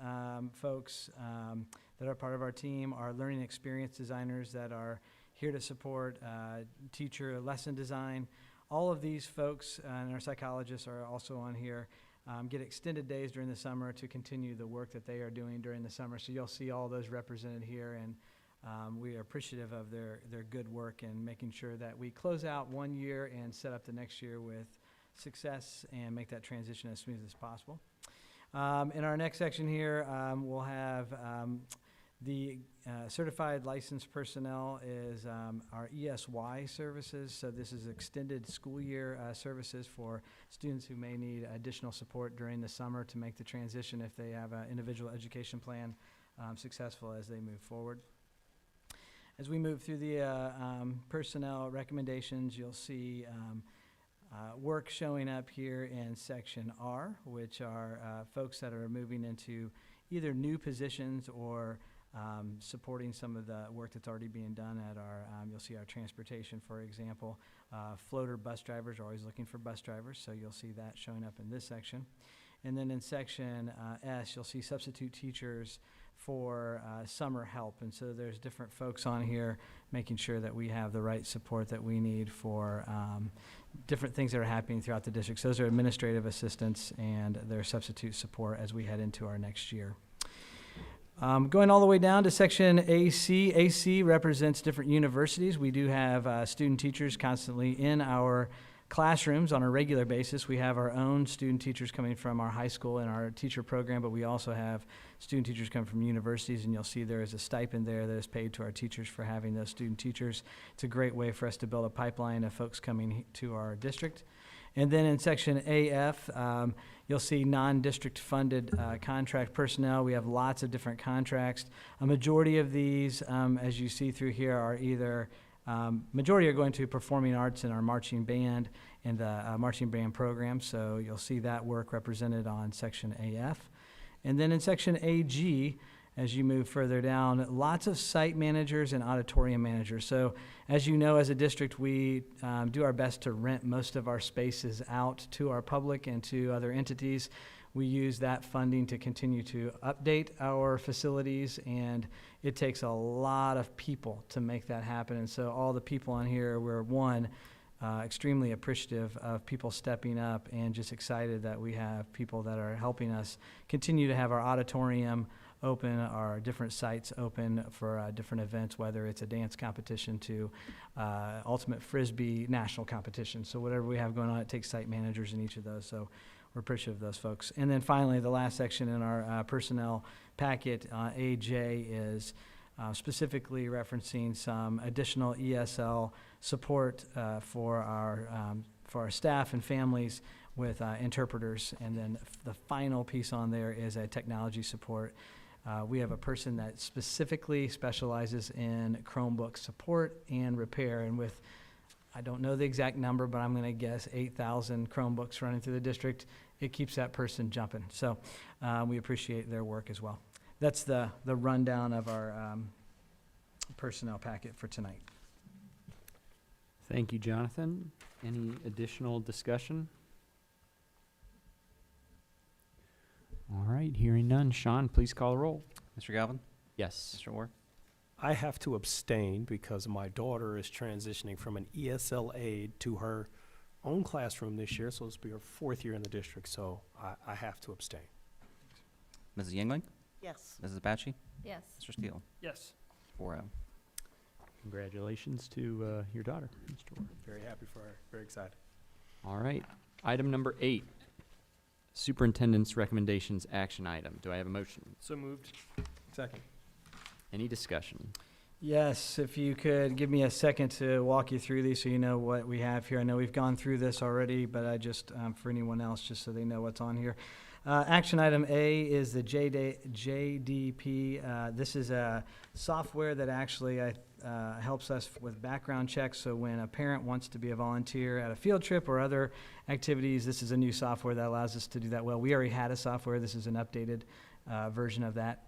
folks that are part of our team, our learning experience designers that are here to support teacher lesson design. All of these folks and our psychologists are also on here. Get extended days during the summer to continue the work that they are doing during the summer. So you'll see all those represented here, and we are appreciative of their good work and making sure that we close out one year and set up the next year with success and make that transition as smooth as possible. In our next section here, we'll have the certified licensed personnel is our ESY services. So this is extended school year services for students who may need additional support during the summer to make the transition if they have an individual education plan successful as they move forward. As we move through the personnel recommendations, you'll see work showing up here in Section R, which are folks that are moving into either new positions or supporting some of the work that's already being done at our, you'll see our transportation, for example. Floater bus drivers are always looking for bus drivers, so you'll see that showing up in this section. And then in Section S, you'll see substitute teachers for summer help. And so there's different folks on here making sure that we have the right support that we need for different things that are happening throughout the district. So those are administrative assistants and their substitute support as we head into our next year. Going all the way down to Section AC. AC represents different universities. We do have student teachers constantly in our classrooms on a regular basis. We have our own student teachers coming from our high school and our teacher program, but we also have student teachers coming from universities, and you'll see there is a stipend there that is paid to our teachers for having those student teachers. It's a great way for us to build a pipeline of folks coming to our district. And then in Section AF, you'll see non-district funded contract personnel. We have lots of different contracts. A majority of these, as you see through here, are either majority are going to performing arts in our marching band and the marching band program. So you'll see that work represented on Section AF. And then in Section AG, as you move further down, lots of site managers and auditorium managers. So as you know, as a district, we do our best to rent most of our spaces out to our public and to other entities. We use that funding to continue to update our facilities, and it takes a lot of people to make that happen. And so all the people on here, we're extremely appreciative of people stepping up and just excited that we have people that are helping us continue to have our auditorium open, our different sites open for different events, whether it's a dance competition to ultimate Frisbee national competition. So whatever we have going on, it takes site managers in each of those. So we're appreciative of those folks. And then finally, the last section in our personnel packet, AJ, is specifically referencing some additional ESL support for our staff and families with interpreters. And then the final piece on there is a technology support. We have a person that specifically specializes in Chromebook support and repair, and with, I don't know the exact number, but I'm going to guess 8,000 Chromebooks running through the district, it keeps that person jumping. So we appreciate their work as well. That's the rundown of our personnel packet for tonight. Thank you, Jonathan. Any additional discussion? All right, hearing none. Sean, please call the roll. Mr. Galvin? Yes. Mr. Orr? I have to abstain because my daughter is transitioning from an ESL aide to her own classroom this year, so this will be her 4th year in the district, so I have to abstain. Mrs. Yingling? Yes. Mrs. Apache? Yes. Mr. Steele? Yes. 4-0. Congratulations to your daughter, Mr. Orr. Very happy for her, very excited. All right, item number 8, Superintendent's Recommendations Action Item. Do I have a motion? So moved. Second. Any discussion? Yes, if you could give me a second to walk you through these so you know what we have here. I know we've gone through this already, but I just, for anyone else, just so they know what's on here. Action item A is the JDP. This is a software that actually helps us with background checks. So when a parent wants to be a volunteer at a field trip or other activities, this is a new software that allows us to do that well. We already had a software. This is an updated version of that.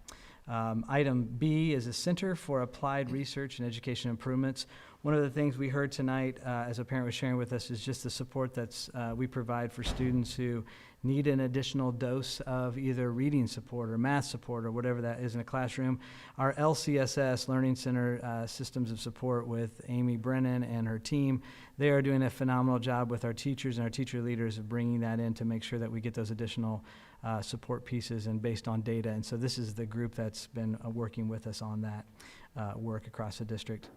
Item B is a Center for Applied Research and Education Improvements. One of the things we heard tonight, as a parent was sharing with us, is just the support that's we provide for students who need an additional dose of either reading support or math support or whatever that is in a classroom. Our LCSS, Learning Center Systems of Support, with Amy Brennan and her team, they are doing a phenomenal job with our teachers and our teacher leaders of bringing that in to make sure that we get those additional support pieces and based on data. And so this is the group that's been working with us on that work across the district.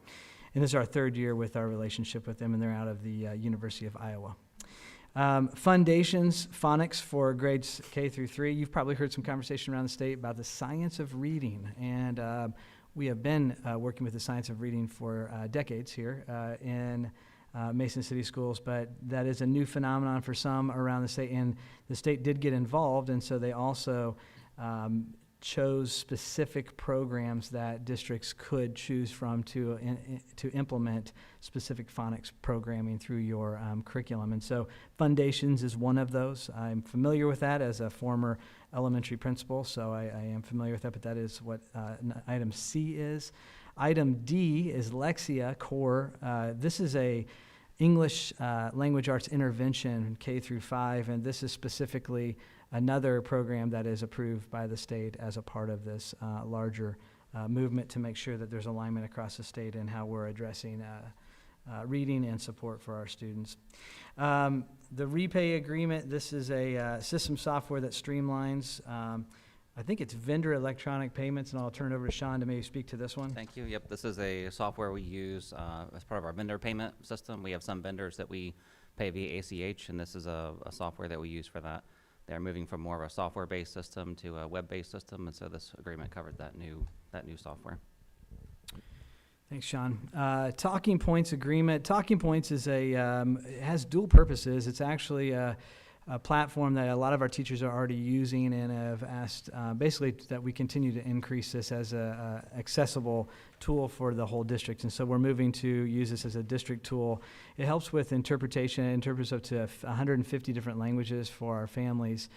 And this is our 3rd year with our relationship with them, and they're out of the University of Iowa. Foundations, phonics for grades K through 3. You've probably heard some conversation around the state about the science of reading, and we have been working with the science of reading for decades here in Mason City Schools, but that is a new phenomenon for some around the state, and the state did get involved, and so they also chose specific programs that districts could choose from to implement specific phonics programming through your curriculum. And so Foundations is one of those. I'm familiar with that as a former elementary principal, so I am familiar with that, but that is what item C is. Item D is Lexia Core. This is a English language arts intervention K through 5, and this is specifically another program that is approved by the state as a part of this larger movement to make sure that there's alignment across the state in how we're addressing reading and support for our students. The Repay Agreement, this is a system software that streamlines, I think it's vendor electronic payments, and I'll turn it over to Sean to maybe speak to this one. Thank you. Yep, this is a software we use as part of our vendor payment system. We have some vendors that we pay via ACH, and this is a software that we use for that. They're moving from more of a software-based system to a web-based system, and so this agreement covered that new software. Thanks, Sean. Talking Points Agreement. Talking Points is it has dual purposes. It's actually a platform that a lot of our teachers are already using and have asked basically that we continue to increase this as a accessible tool for the whole district. And so we're moving to use this as a district tool. It helps with interpretation. It interprets up to 150 different languages for our families.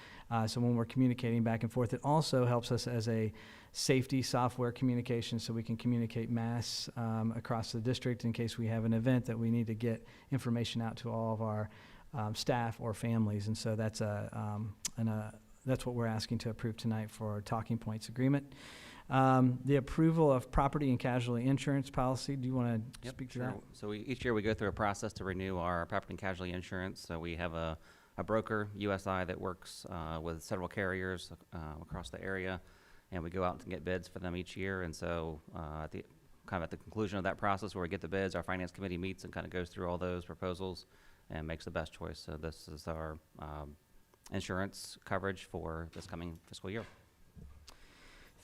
So when we're communicating back and forth, it also helps us as a safety software communication, so we can communicate mass across the district in case we have an event that we need to get information out to all of our staff or families. And so that's that's what we're asking to approve tonight for our Talking Points agreement. The approval of property and casualty insurance policy. Do you want to speak to that? So each year we go through a process to renew our property and casualty insurance. So we have a broker, USI, that works with several carriers across the area, and we go out and get bids for them each year. And so at the conclusion of that process where we get the bids, our finance committee meets and kind of goes through all those proposals and makes the best choice. So this is our insurance coverage for this coming fiscal year.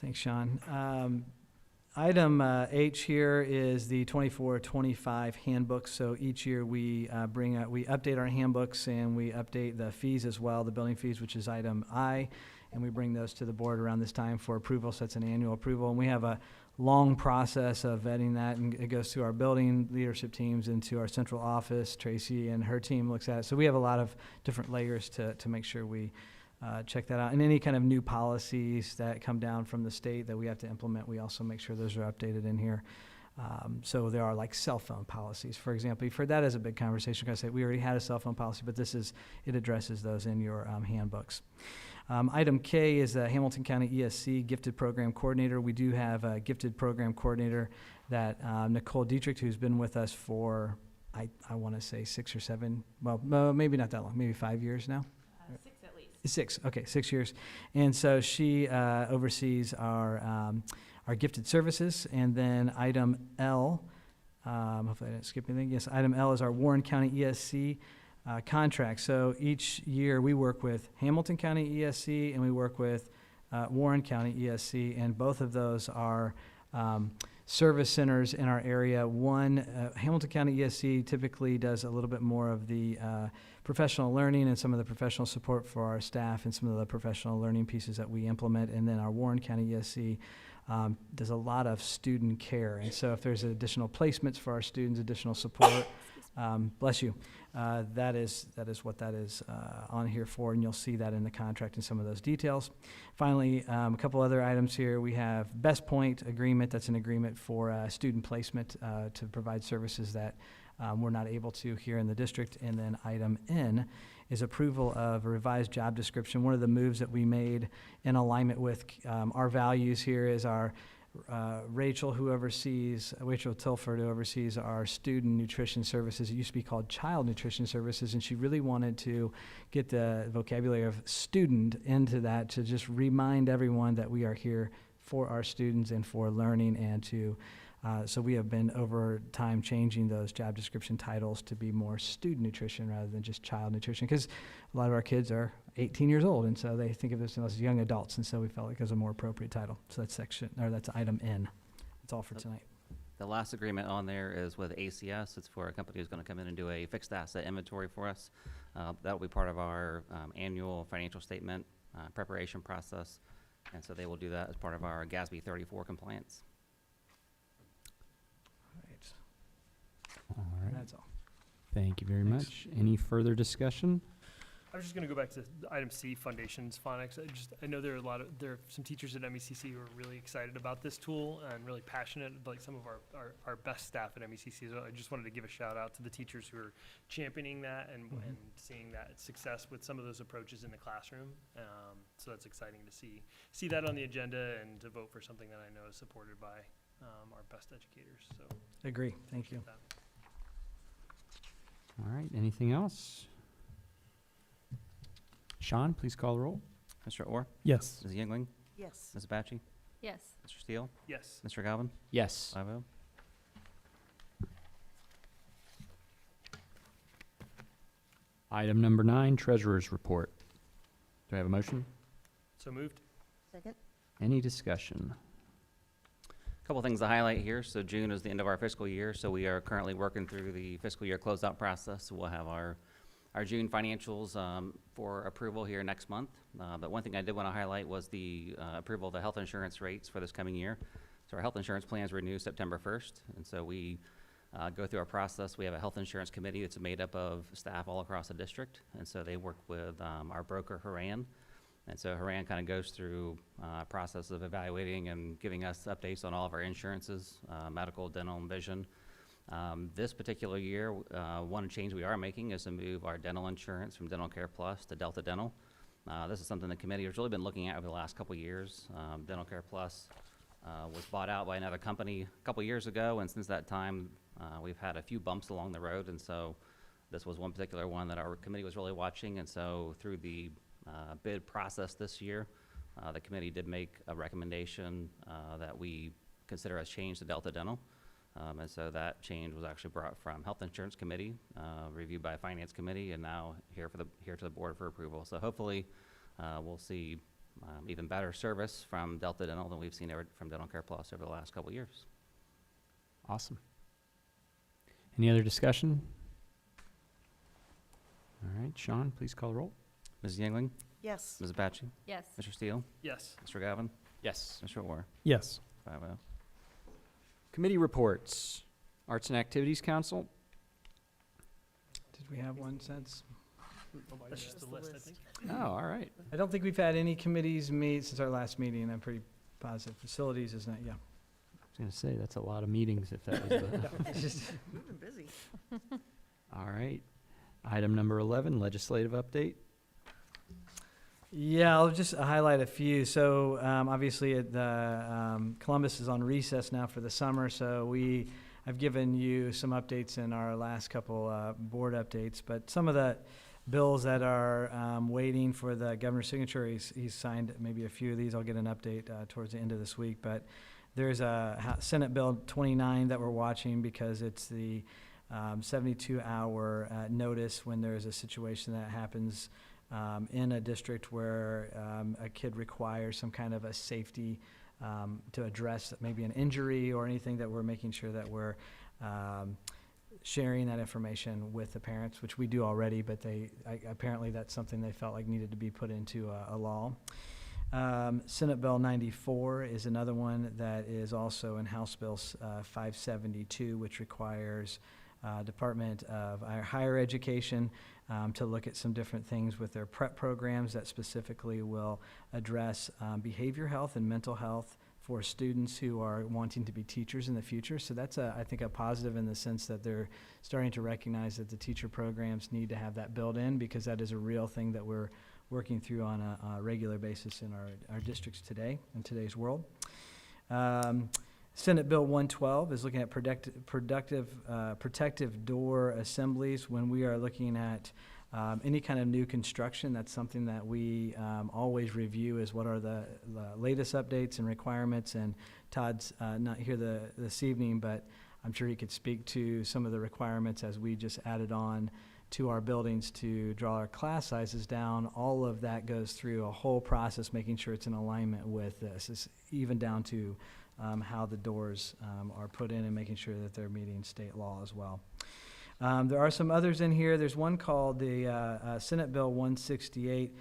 Thanks, Sean. Item H here is the 24-25 handbook. So each year we we update our handbooks and we update the fees as well, the building fees, which is item I, and we bring those to the board around this time for approval. So that's an annual approval, and we have a long process of vetting that, and it goes through our building leadership teams into our central office. Tracy and her team looks at it. So we have a lot of different layers to make sure we check that out. And any kind of new policies that come down from the state that we have to implement, we also make sure those are updated in here. So there are like cell phone policies, for example. You've heard that as a big conversation. I say we already had a cell phone policy, but it addresses those in your handbooks. Item K is the Hamilton County ESC Gifted Program Coordinator. We do have a gifted program coordinator that Nicole Dietrich, who's been with us for, I want to say 6 or 7, well, maybe not that long, maybe 5 years now. 6 at least. 6, okay, 6 years. And so she oversees our gifted services. And then item L, hopefully I didn't skip anything. Yes, item L is our Warren County ESC contract. So each year we work with Hamilton County ESC and we work with Warren County ESC, and both of those are service centers in our area. One, Hamilton County ESC typically does a little bit more of the professional learning and some of the professional support for our staff and some of the professional learning pieces that we implement. And then our Warren County ESC does a lot of student care. And so if there's additional placements for our students, additional support, bless you, that is what that is on here for, and you'll see that in the contract and some of those details. Finally, a couple other items here. We have Best Point agreement. That's an agreement for student placement to provide services that we're not able to here in the district. And then item N is approval of a revised job description. One of the moves that we made in alignment with our values here is our Rachel Tilford, who oversees our student nutrition services. It used to be called child nutrition services, and she really wanted to get the vocabulary of student into that, to just remind everyone that we are here for our students and for learning, and to so we have been over time changing those job description titles to be more student nutrition rather than just child nutrition, because a lot of our kids are 18 years old, and so they think of themselves as young adults, and so we felt like it was a more appropriate title. So that's that's item N. That's all for tonight. The last agreement on there is with ACS. It's for a company who's going to come in and do a fixed asset inventory for us. That will be part of our annual financial statement preparation process, and so they will do that as part of our GASB 34 compliance. All right. That's all. Thank you very much. Any further discussion? I was just going to go back to item C, foundations, phonics. I know there are some teachers at MECC who are really excited about this tool and really passionate, like some of our best staff at MECC. So I just wanted to give a shout out to the teachers who are championing that and seeing that success with some of those approaches in the classroom. So that's exciting to see that on the agenda and to vote for something that I know is supported by our best educators. So agree. Thank you. All right. Anything else? Sean, please call the roll. Mr. Orr? Yes. Ms. Yingling? Yes. Ms. Abachi? Yes. Mr. Steele? Yes. Mr. Galvin? Yes. 5-0. Item number 9, Treasurer's Report. Do I have a motion? So moved. Second. Any discussion? Couple things to highlight here. So June is the end of our fiscal year, so we are currently working through the fiscal year closeout process. So we'll have our our June financials for approval here next month. But one thing I did want to highlight was the approval of the health insurance rates for this coming year. So our health insurance plans renew September 1st, and so we go through our process. We have a health insurance committee that's made up of staff all across the district, and so they work with our broker, Haran. And so Haran kind of goes through a process of evaluating and giving us updates on all of our insurances, medical, dental, and vision. This particular year, one change we are making is to move our dental insurance from Dental Care Plus to Delta Dental. This is something the committee has really been looking at over the last couple years. Dental Care Plus was bought out by another company a couple years ago, and since that time, we've had a few bumps along the road, and so this was one particular one that our committee was really watching. And so through the bid process this year, the committee did make a recommendation that we consider as change to Delta Dental. And so that change was actually brought from Health Insurance Committee, reviewed by Finance Committee, and now here to the board for approval. So hopefully we'll see even better service from Delta Dental than we've seen from Dental Care Plus over the last couple of years. Awesome. Any other discussion? All right, Sean, please call the roll. Mrs. Yingling? Yes. Mrs. Apache? Yes. Mr. Steele? Yes. Mr. Gavin? Yes. Mr. Orr? Yes. 5-0. Committee reports. Arts and Activities Council. Did we have one since? That's just the list, I think. Oh, all right. I don't think we've had any committees meet since our last meeting. I'm pretty positive. Facilities is not, yeah. I was going to say, that's a lot of meetings if that was the. It's just- We've been busy. All right. Item number 11, legislative update. Yeah, I'll just highlight a few. So obviously Columbus is on recess now for the summer, so I've given you some updates in our last couple board updates, but some of the bills that are waiting for the governor's signature, he's signed maybe a few of these. I'll get an update towards the end of this week, but there's a Senate Bill 29 that we're watching because it's the 72-hour notice when there's a situation that happens in a district where a kid requires some kind of a safety to address maybe an injury or anything, that we're making sure that we're sharing that information with the parents, which we do already, but apparently that's something they felt like needed to be put into a law. Senate Bill 94 is another one that is also in House Bill 572, which requires Department of Higher Education to look at some different things with their prep programs that specifically will address behavior health and mental health for students who are wanting to be teachers in the future. So that's, I think, a positive in the sense that they're starting to recognize that the teacher programs need to have that built in, because that is a real thing that we're working through on a regular basis in our districts today, in today's world. Senate Bill 112 is looking at protective door assemblies. When we are looking at any kind of new construction, that's something that we always review, is what are the latest updates and requirements. And Todd's not here this evening, but I'm sure he could speak to some of the requirements as we just added on to our buildings to draw our class sizes down. All of that goes through a whole process, making sure it's in alignment with this. It's even down to how the doors are put in and making sure that they're meeting state law as well. There are some others in here. There's one called the Senate Bill 168.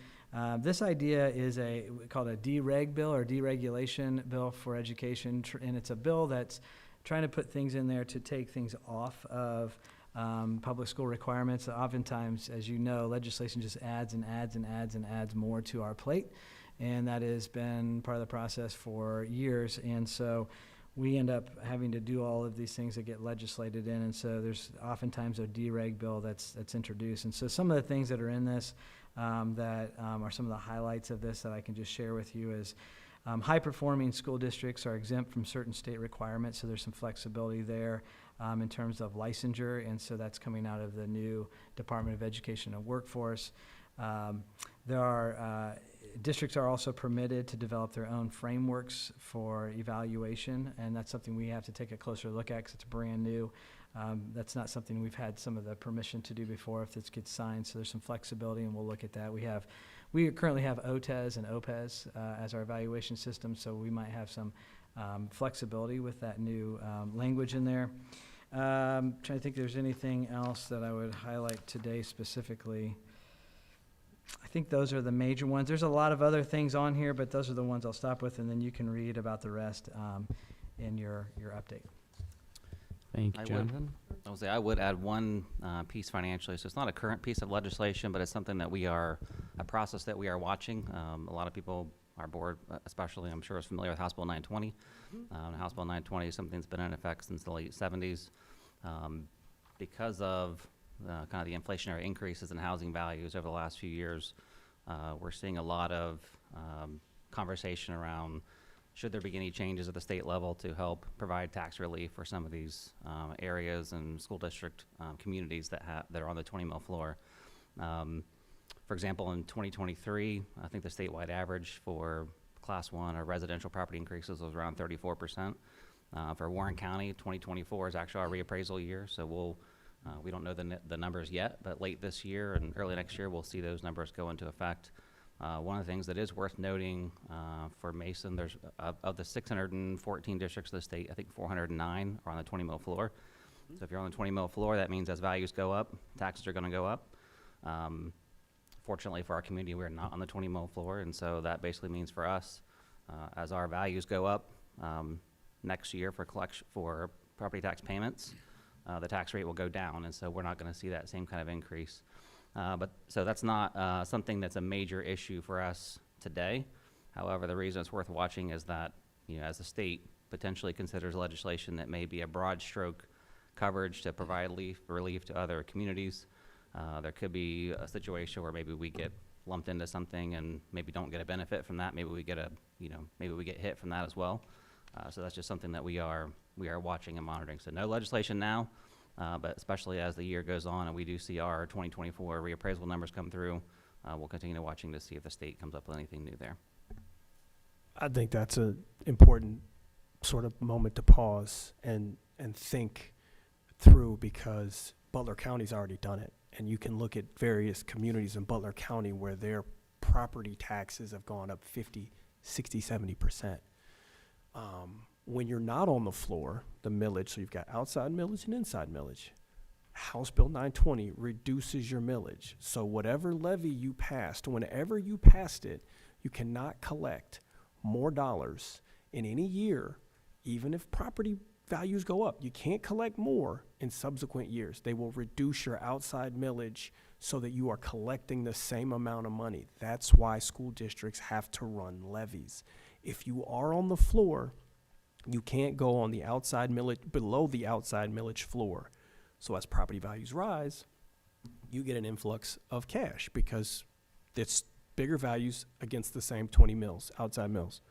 This idea is called a dereg bill or deregulation bill for education, and it's a bill that's trying to put things in there to take things off of public school requirements. Oftentimes, as you know, legislation just adds and adds and adds and adds more to our plate, and that has been part of the process for years. And so we end up having to do all of these things that get legislated in, and so there's oftentimes a dereg bill that's introduced. And so some of the things that are in this that are some of the highlights of this that I can just share with you is high-performing school districts are exempt from certain state requirements, so there's some flexibility there in terms of licensure, and so that's coming out of the new Department of Education and Workforce. Districts are also permitted to develop their own frameworks for evaluation, and that's something we have to take a closer look at because it's brand new. That's not something we've had some of the permission to do before if this gets signed, so there's some flexibility, and we'll look at that. We currently have OTES and OPES as our evaluation system, so we might have some flexibility with that new language in there. Trying to think if there's anything else that I would highlight today specifically. I think those are the major ones. There's a lot of other things on here, but those are the ones I'll stop with, and then you can read about the rest in your update. Thank you, Jonathan. I would say I would add one piece financially. So it's not a current piece of legislation, but it's something that a process that we are watching. A lot of people, our board especially, I'm sure is familiar with House Bill 920. House Bill 920 is something that's been in effect since the late 70s. Because of kind of the inflationary increases in housing values over the last few years, we're seeing a lot of conversation around should there be any changes at the state level to help provide tax relief for some of these areas and school district communities that are on the 20 mil floor. For example, in 2023, I think the statewide average for Class 1 or residential property increases was around 34%. For Warren County, 2024 is actually our reappraisal year, so we don't know the numbers yet, but late this year and early next year, we'll see those numbers go into effect. One of the things that is worth noting for Mason, there's of the 614 districts of the state, I think 409 are on the 20 mil floor. So if you're on the 20 mil floor, that means as values go up, taxes are going to go up. Fortunately for our community, we're not on the 20 mil floor, and so that basically means for us, as our values go up next year for property tax payments, the tax rate will go down, and so we're not going to see that same kind of increase. So that's not something that's a major issue for us today. However, the reason it's worth watching is that, as the state potentially considers legislation that may be a broad stroke coverage to provide relief to other communities, there could be a situation where maybe we get lumped into something and maybe don't get a benefit from that. Maybe we get maybe we get hit from that as well. So that's just something that we are watching and monitoring. So no legislation now. But especially as the year goes on and we do see our 2024 reappraisal numbers come through, we'll continue watching to see if the state comes up with anything new there. I think that's an important sort of moment to pause and think through, because Butler County's already done it. And you can look at various communities in Butler County where their property taxes have gone up 50, 60, 70%. When you're not on the floor, the millage, so you've got outside millage and inside millage. House Bill 920 reduces your millage. So whatever levy you passed, whenever you passed it, you cannot collect more dollars in any year, even if property values go up. You can't collect more in subsequent years. They will reduce your outside millage so that you are collecting the same amount of money. That's why school districts have to run levies. If you are on the floor, you can't go on the outside millage, below the outside millage floor. So as property values rise, you get an influx of cash because it's bigger values against the same 20 mils, outside mills.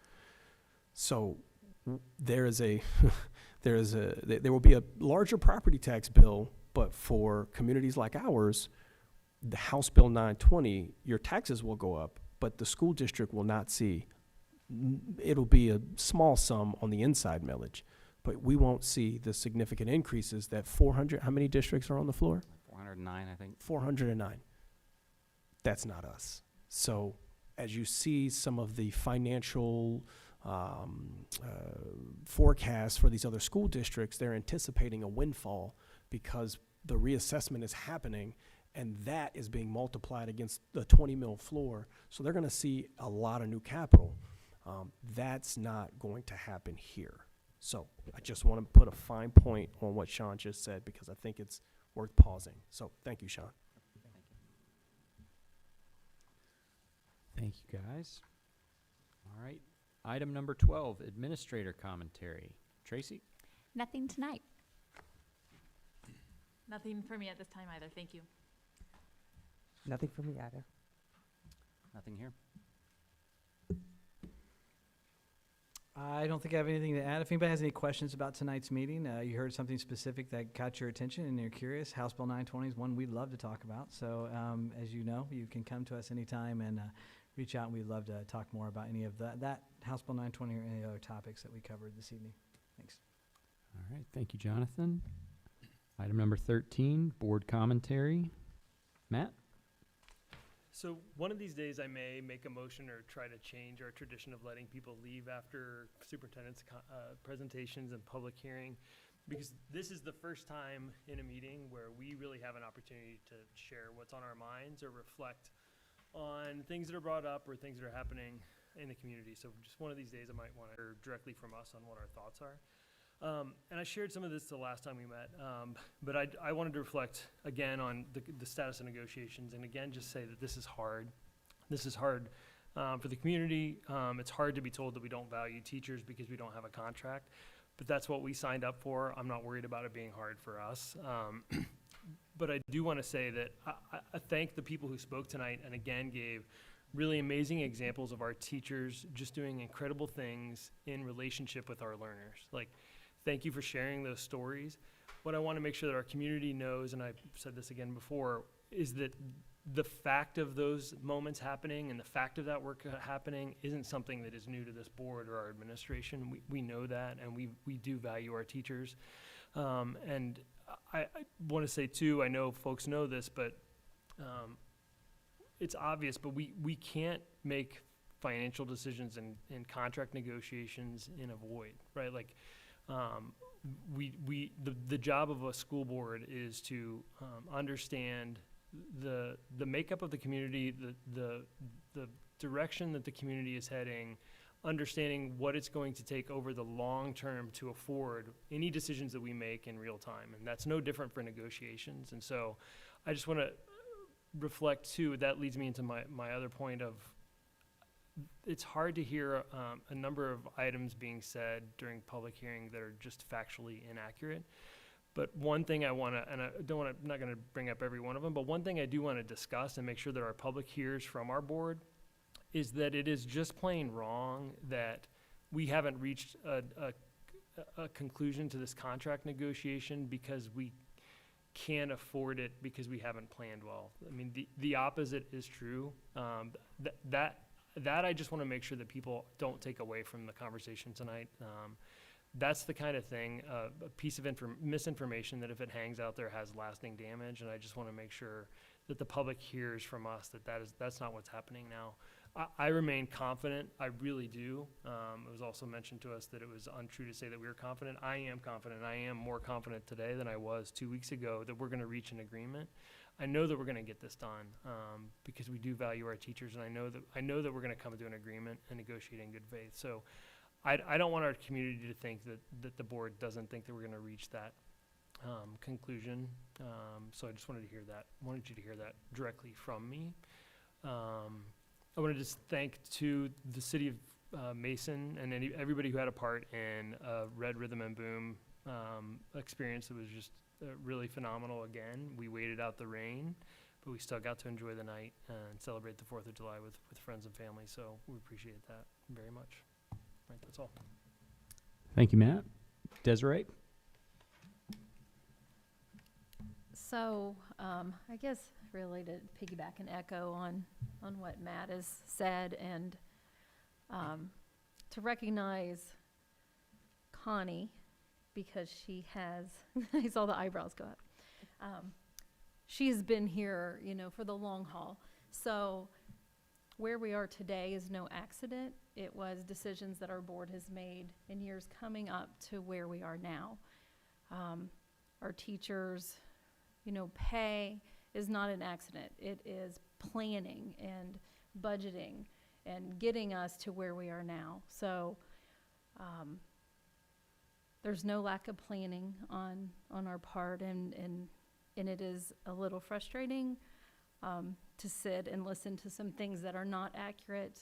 So there will be a larger property tax bill, but for communities like ours, the House Bill 920, your taxes will go up, but the school district will not see. It'll be a small sum on the inside millage, but we won't see the significant increases that 400, how many districts are on the floor? 409, I think. 409. That's not us. So as you see some of the financial forecasts for these other school districts, they're anticipating a windfall because the reassessment is happening and that is being multiplied against the 20 mil floor. So they're going to see a lot of new capital. That's not going to happen here. So I just want to put a fine point on what Sean just said because I think it's worth pausing. So thank you, Sean. Thank you, guys. All right. Item number 12, administrator commentary. Tracy? Nothing tonight. Nothing for me at this time either. Thank you. Nothing for me either. Nothing here. I don't think I have anything to add. If anybody has any questions about tonight's meeting, you heard something specific that caught your attention and you're curious, House Bill 920 is one we'd love to talk about. So as you know, you can come to us anytime and reach out, and we'd love to talk more about any of that House Bill 920 or any other topics that we covered this evening. Thanks. All right. Thank you, Jonathan. Item number 13, board commentary. Matt? So one of these days I may make a motion or try to change our tradition of letting people leave after superintendent's presentations and public hearing. because this is the first time in a meeting where we really have an opportunity to share what's on our minds or reflect on things that are brought up or things that are happening in the community. So just one of these days I might want to hear directly from us on what our thoughts are. And I shared some of this the last time we met, but I wanted to reflect again on the status of negotiations, and again just say that this is hard. This is hard for the community. It's hard to be told that we don't value teachers because we don't have a contract, but that's what we signed up for. I'm not worried about it being hard for us. But I do want to say that I thank the people who spoke tonight and again gave really amazing examples of our teachers just doing incredible things in relationship with our learners. Like, thank you for sharing those stories. What I want to make sure that our community knows, and I've said this again before, is that the fact of those moments happening and the fact of that work happening isn't something that is new to this board or our administration. We know that, and we do value our teachers. And I want to say too, I know folks know this, but it's obvious, but we can't make financial decisions in contract negotiations in a void, right? Like, the job of a school board is to understand the makeup of the community, the direction that the community is heading, understanding what it's going to take over the long term to afford any decisions that we make in real time. And that's no different for negotiations. And so I just want to reflect too, that leads me into my other point of, it's hard to hear a number of items being said during public hearing that are just factually inaccurate. But one thing I want to, and I'm not going to bring up every one of them, but one thing I do want to discuss and make sure that our public hears from our board is that it is just plain wrong that we haven't reached a conclusion to this contract negotiation because we can't afford it because we haven't planned well. I mean, the opposite is true. That I just want to make sure that people don't take away from the conversation tonight. That's the kind of thing, a piece of misinformation that if it hangs out there has lasting damage, and I just want to make sure that the public hears from us that that's not what's happening now. I remain confident, I really do. It was also mentioned to us that it was untrue to say that we were confident. I am confident. I am more confident today than I was 2 weeks ago that we're going to reach an agreement. I know that we're going to get this done because we do value our teachers, and I know that we're going to come to an agreement and negotiate in good faith. So I don't want our community to think that the board doesn't think that we're going to reach that conclusion. So I just wanted you to hear that directly from me. I want to just thank to the city of Mason and everybody who had a part in Red Rhythm and Boom experience. It was just really phenomenal again. We waited out the rain, but we still got to enjoy the night and celebrate the 4th of July with friends and family. So we appreciate that very much. Right, that's all. Thank you, Matt. Desiree? So, I guess really to piggyback and echo on what Matt has said, and to recognize Connie, because she has, I saw the eyebrows go up. She has been here, for the long haul. So where we are today is no accident. It was decisions that our board has made in years coming up to where we are now. Our teachers, pay is not an accident. It is planning and budgeting and getting us to where we are now. So there's no lack of planning on our part, and it is a little frustrating to sit and listen to some things that are not accurate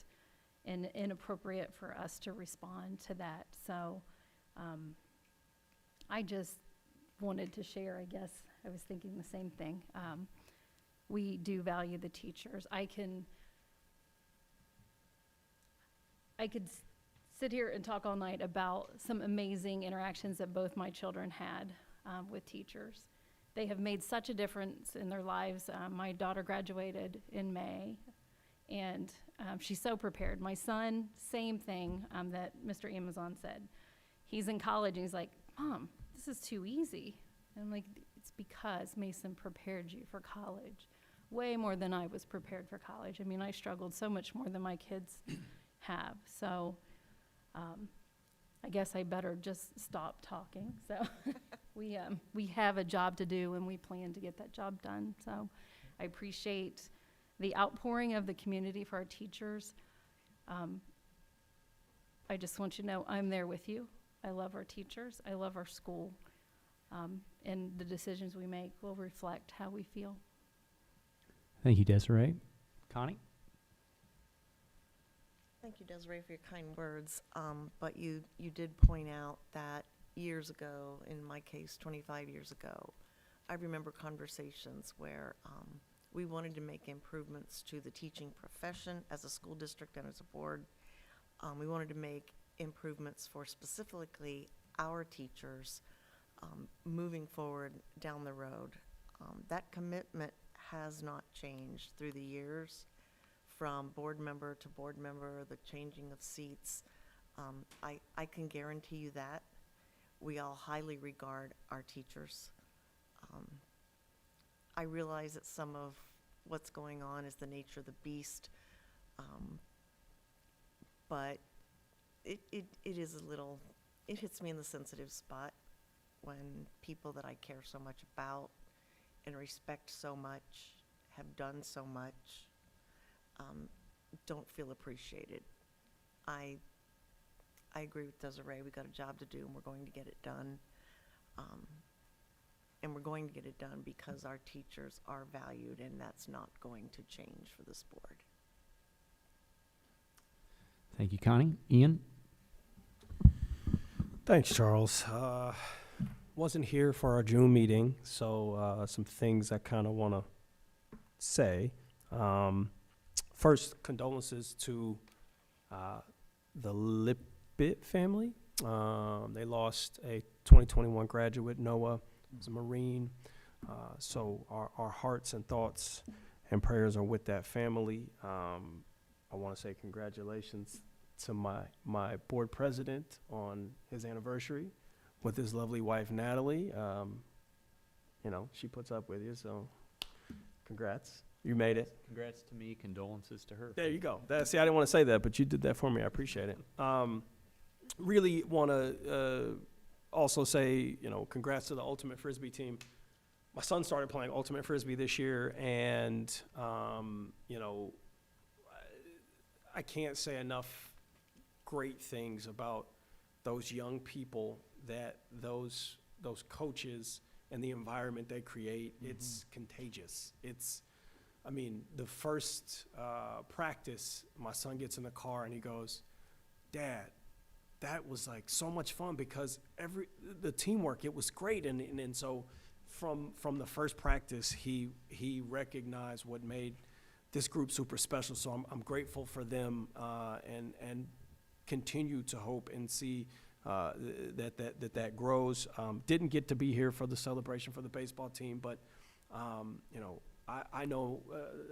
and inappropriate for us to respond to that. So I just wanted to share, I guess. I was thinking the same thing. We do value the teachers. I could sit here and talk all night about some amazing interactions that both my children had with teachers. They have made such a difference in their lives. My daughter graduated in May, and she's so prepared. My son, same thing that Mr. Amazon said. He's in college, and he's like, Mom, this is too easy. And I'm like, it's because Mason prepared you for college, way more than I was prepared for college. I mean, I struggled so much more than my kids have. So I guess I better just stop talking. So we have a job to do, and we plan to get that job done. So I appreciate the outpouring of the community for our teachers. I just want you to know I'm there with you. I love our teachers. I love our school. And the decisions we make will reflect how we feel. Thank you, Desiree. Connie? Thank you, Desiree, for your kind words. But you did point out that years ago, in my case, 25 years ago, I remember conversations where we wanted to make improvements to the teaching profession as a school district and as a board. We wanted to make improvements for specifically our teachers moving forward down the road. That commitment has not changed through the years, from board member to board member, the changing of seats. I can guarantee you that. We all highly regard our teachers. I realize that some of what's going on is the nature of the beast, but it is a little, it hits me in the sensitive spot when people that I care so much about and respect so much, have done so much, don't feel appreciated. I agree with Desiree. We got a job to do, and we're going to get it done. And we're going to get it done because our teachers are valued, and that's not going to change for this board. Thank you, Connie. Ian? Thanks, Charles. Wasn't here for our June meeting, so some things I kind of want to say. First, condolences to the Lippitt family. They lost a 2021 graduate, Noah. He was a Marine. So our hearts and thoughts and prayers are with that family. I want to say congratulations to my board president on his anniversary with his lovely wife, Natalie. You know, she puts up with you, so congrats. You made it. Congrats to me, condolences to her. There you go. See, I didn't want to say that, but you did that for me. I appreciate it. Really want to also say, you know, congrats to the Ultimate Frisbee team. My son started playing Ultimate Frisbee this year, and, you know, I can't say enough great things about those young people, that those coaches and the environment they create. It's contagious. I mean, the first practice, my son gets in the car and he goes, "Dad, that was like so much fun because the teamwork, it was great." And so from the first practice, he recognized what made this group super special. So I'm grateful for them, and continue to hope and see that grows. Didn't get to be here for the celebration for the baseball team, but you know, I know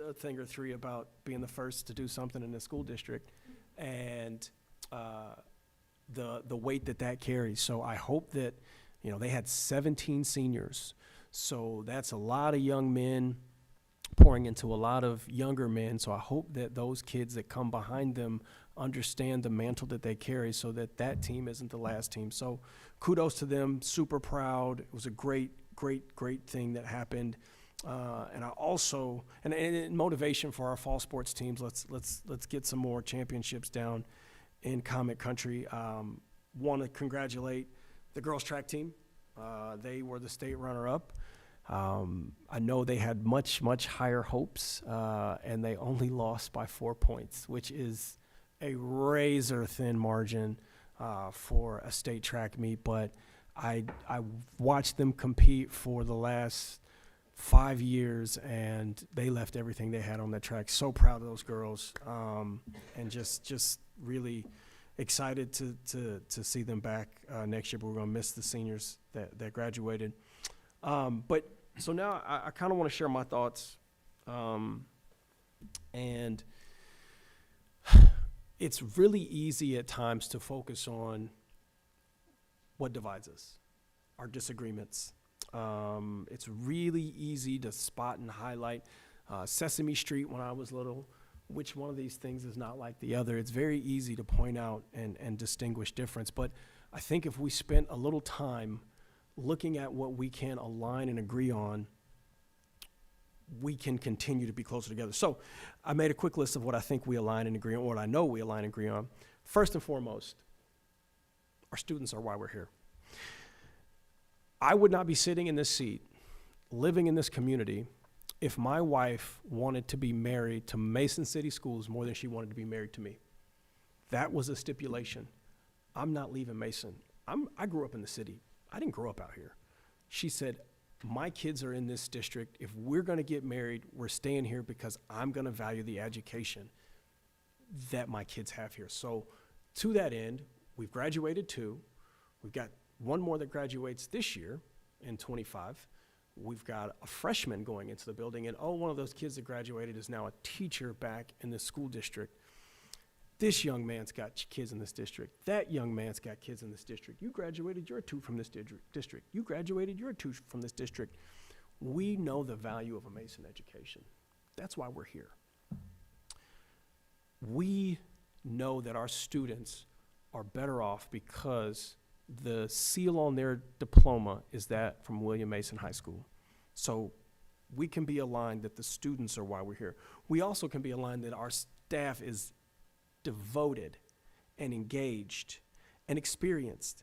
a thing or three about being the first to do something in the school district, and the weight that carries. So I hope that, you know, they had 17 seniors, so that's a lot of young men pouring into a lot of younger men. So I hope that those kids that come behind them understand the mantle that they carry, so that team isn't the last team. So kudos to them. Super proud. It was a great thing that happened. And I also, and motivation for our fall sports teams. Let's get some more championships down in Comet Country. Want to congratulate the girls track team. They were the state runner-up. I know they had much higher hopes, and they only lost by 4 points, which is a razor-thin margin for a state track meet. But I watched them compete for the last 5 years, and they left everything they had on that track. So proud of those girls, and just really excited to see them back next year. But we're going to miss the seniors that graduated. But so now I kind of want to share my thoughts, and it's really easy at times to focus on what divides us, our disagreements. It's really easy to spot and highlight Sesame Street when I was little. Which one of these things is not like the other? It's very easy to point out and distinguish difference. But I think if we spent a little time looking at what we can align and agree on, we can continue to be closer together. So I made a quick list of what I think we align and agree on, what I know we align and agree on. First and foremost, our students are why we're here. I would not be sitting in this seat, living in this community, if my wife wanted to be married to Mason City Schools more than she wanted to be married to me. That was a stipulation. I'm not leaving Mason. I grew up in the city. I didn't grow up out here. She said, my kids are in this district. If we're going to get married, we're staying here because I'm going to value the education that my kids have here. So to that end, we've graduated 2. We've got one more that graduates this year in 25. We've got a freshman going into the building, and one of those kids that graduated is now a teacher back in the school district. This young man's got kids in this district. That young man's got kids in this district. You graduated, you're a 2 from this district. You graduated, you're a 2 from this district. We know the value of a Mason education. That's why we're here. We know that our students are better off because the seal on their diploma is that from William Mason High School. So we can be aligned that the students are why we're here. We also can be aligned that our staff is devoted and engaged and experienced.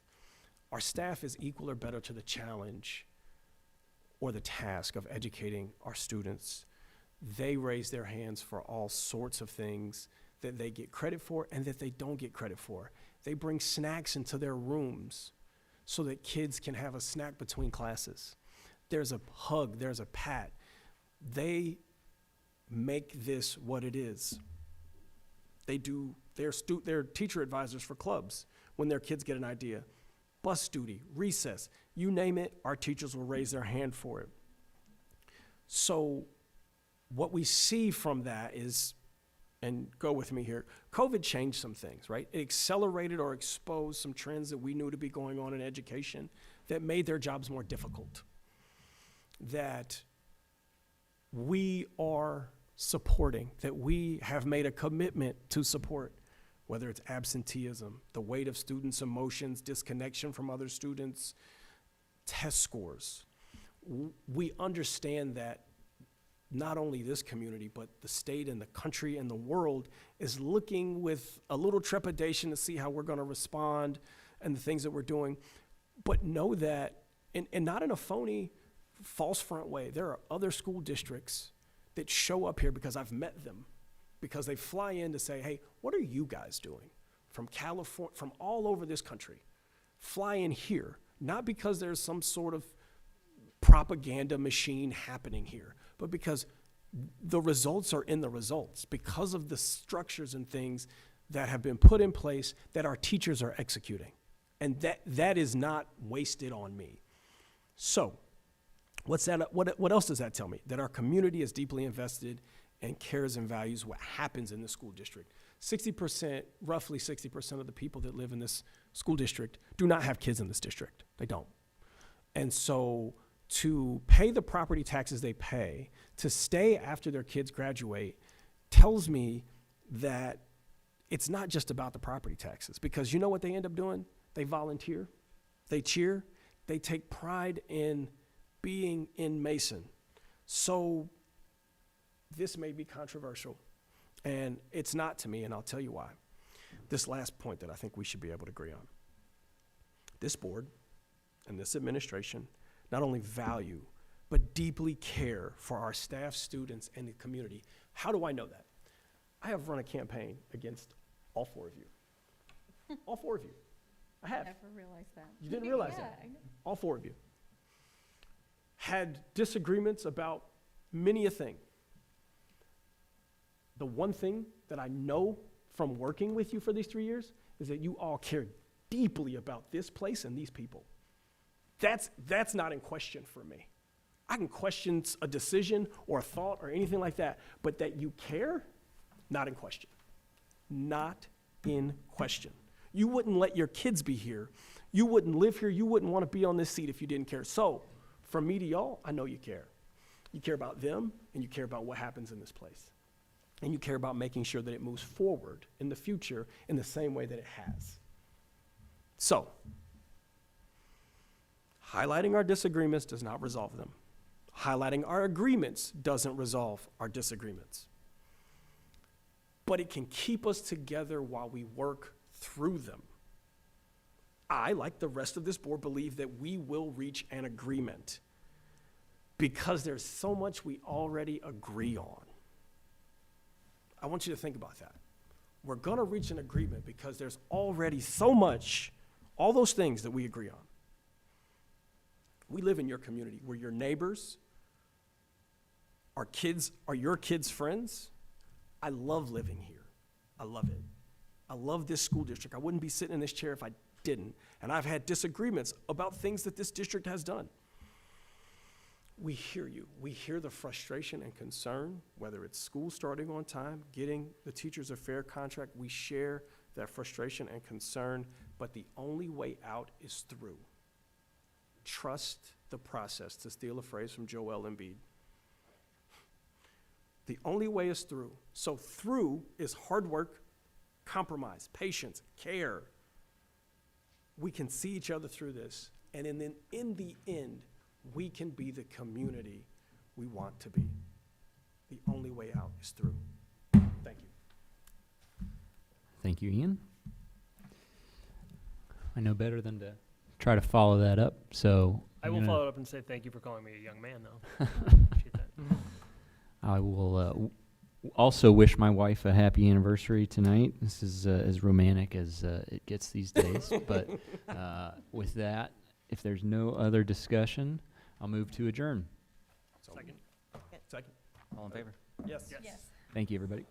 Our staff is equal or better to the challenge or the task of educating our students. They raise their hands for all sorts of things that they get credit for and that they don't get credit for. They bring snacks into their rooms so that kids can have a snack between classes. There's a hug, there's a pat. They make this what it is. They're teacher advisors for clubs when their kids get an idea. Bus duty, recess, you name it, our teachers will raise their hand for it. So what we see from that is, and go with me here, COVID changed some things, right? It accelerated or exposed some trends that we knew to be going on in education that made their jobs more difficult. That we are supporting, that we have made a commitment to support, whether it's absenteeism, the weight of students' emotions, disconnection from other students, test scores. We understand that not only this community, but the state and the country and the world is looking with a little trepidation to see how we're going to respond and the things that we're doing. But know that, and not in a phony, false front way, there are other school districts that show up here because I've met them, because they fly in to say, hey, what are you guys doing? From California, from all over this country, fly in here, not because there's some sort of propaganda machine happening here, but because the results are in the results, because of the structures and things that have been put in place that our teachers are executing. And that is not wasted on me. So, what's that? What else does that tell me? That our community is deeply invested and cares and values what happens in the school district. 60%, roughly 60% of the people that live in this school district do not have kids in this district. They don't. And so to pay the property taxes they pay, to stay after their kids graduate, tells me that it's not just about the property taxes, because you know what they end up doing? They volunteer, they cheer, they take pride in being in Mason. So this may be controversial, and it's not to me, and I'll tell you why. This last point that I think we should be able to agree on. This board and this administration not only value, but deeply care for our staff, students, and the community. How do I know that? I have run a campaign against all 4 of you. All 4 of you. I have. Never realized that. You didn't realize that? I know. All 4 of you. Had disagreements about many a thing. The one thing that I know from working with you for these 3 years is that you all care deeply about this place and these people. That's not in question for me. I can question a decision or a thought or anything like that, but that you care, not in question. Not in question. You wouldn't let your kids be here. You wouldn't live here. You wouldn't want to be on this seat if you didn't care. So, from me to y'all, I know you care. You care about them, and you care about what happens in this place. And you care about making sure that it moves forward in the future in the same way that it has. So, highlighting our disagreements does not resolve them. Highlighting our agreements doesn't resolve our disagreements. But it can keep us together while we work through them. I, like the rest of this board, believe that we will reach an agreement because there's so much we already agree on. I want you to think about that. We're going to reach an agreement because there's already so much, all those things that we agree on. We live in your community. We're your neighbors. Our kids are your kids' friends. I love living here. I love it. I love this school district. I wouldn't be sitting in this chair if I didn't. And I've had disagreements about things that this district has done. We hear you. We hear the frustration and concern, whether it's school starting on time, getting the teachers a fair contract. We share that frustration and concern, but the only way out is through. Trust the process, to steal a phrase from Joel Embiid. The only way is through. So through is hard work, compromise, patience, care. We can see each other through this, and in the end, we can be the community we want to be. The only way out is through. Thank you. Thank you, Ian. I know better than to try to follow that up, so I will follow up and say thank you for calling me a young man, though. Appreciate that. I will also wish my wife a happy anniversary tonight. This is as romantic as it gets these days. But with that, if there's no other discussion, I'll move to adjourn. Second. All in favor? Yes. Thank you, everybody.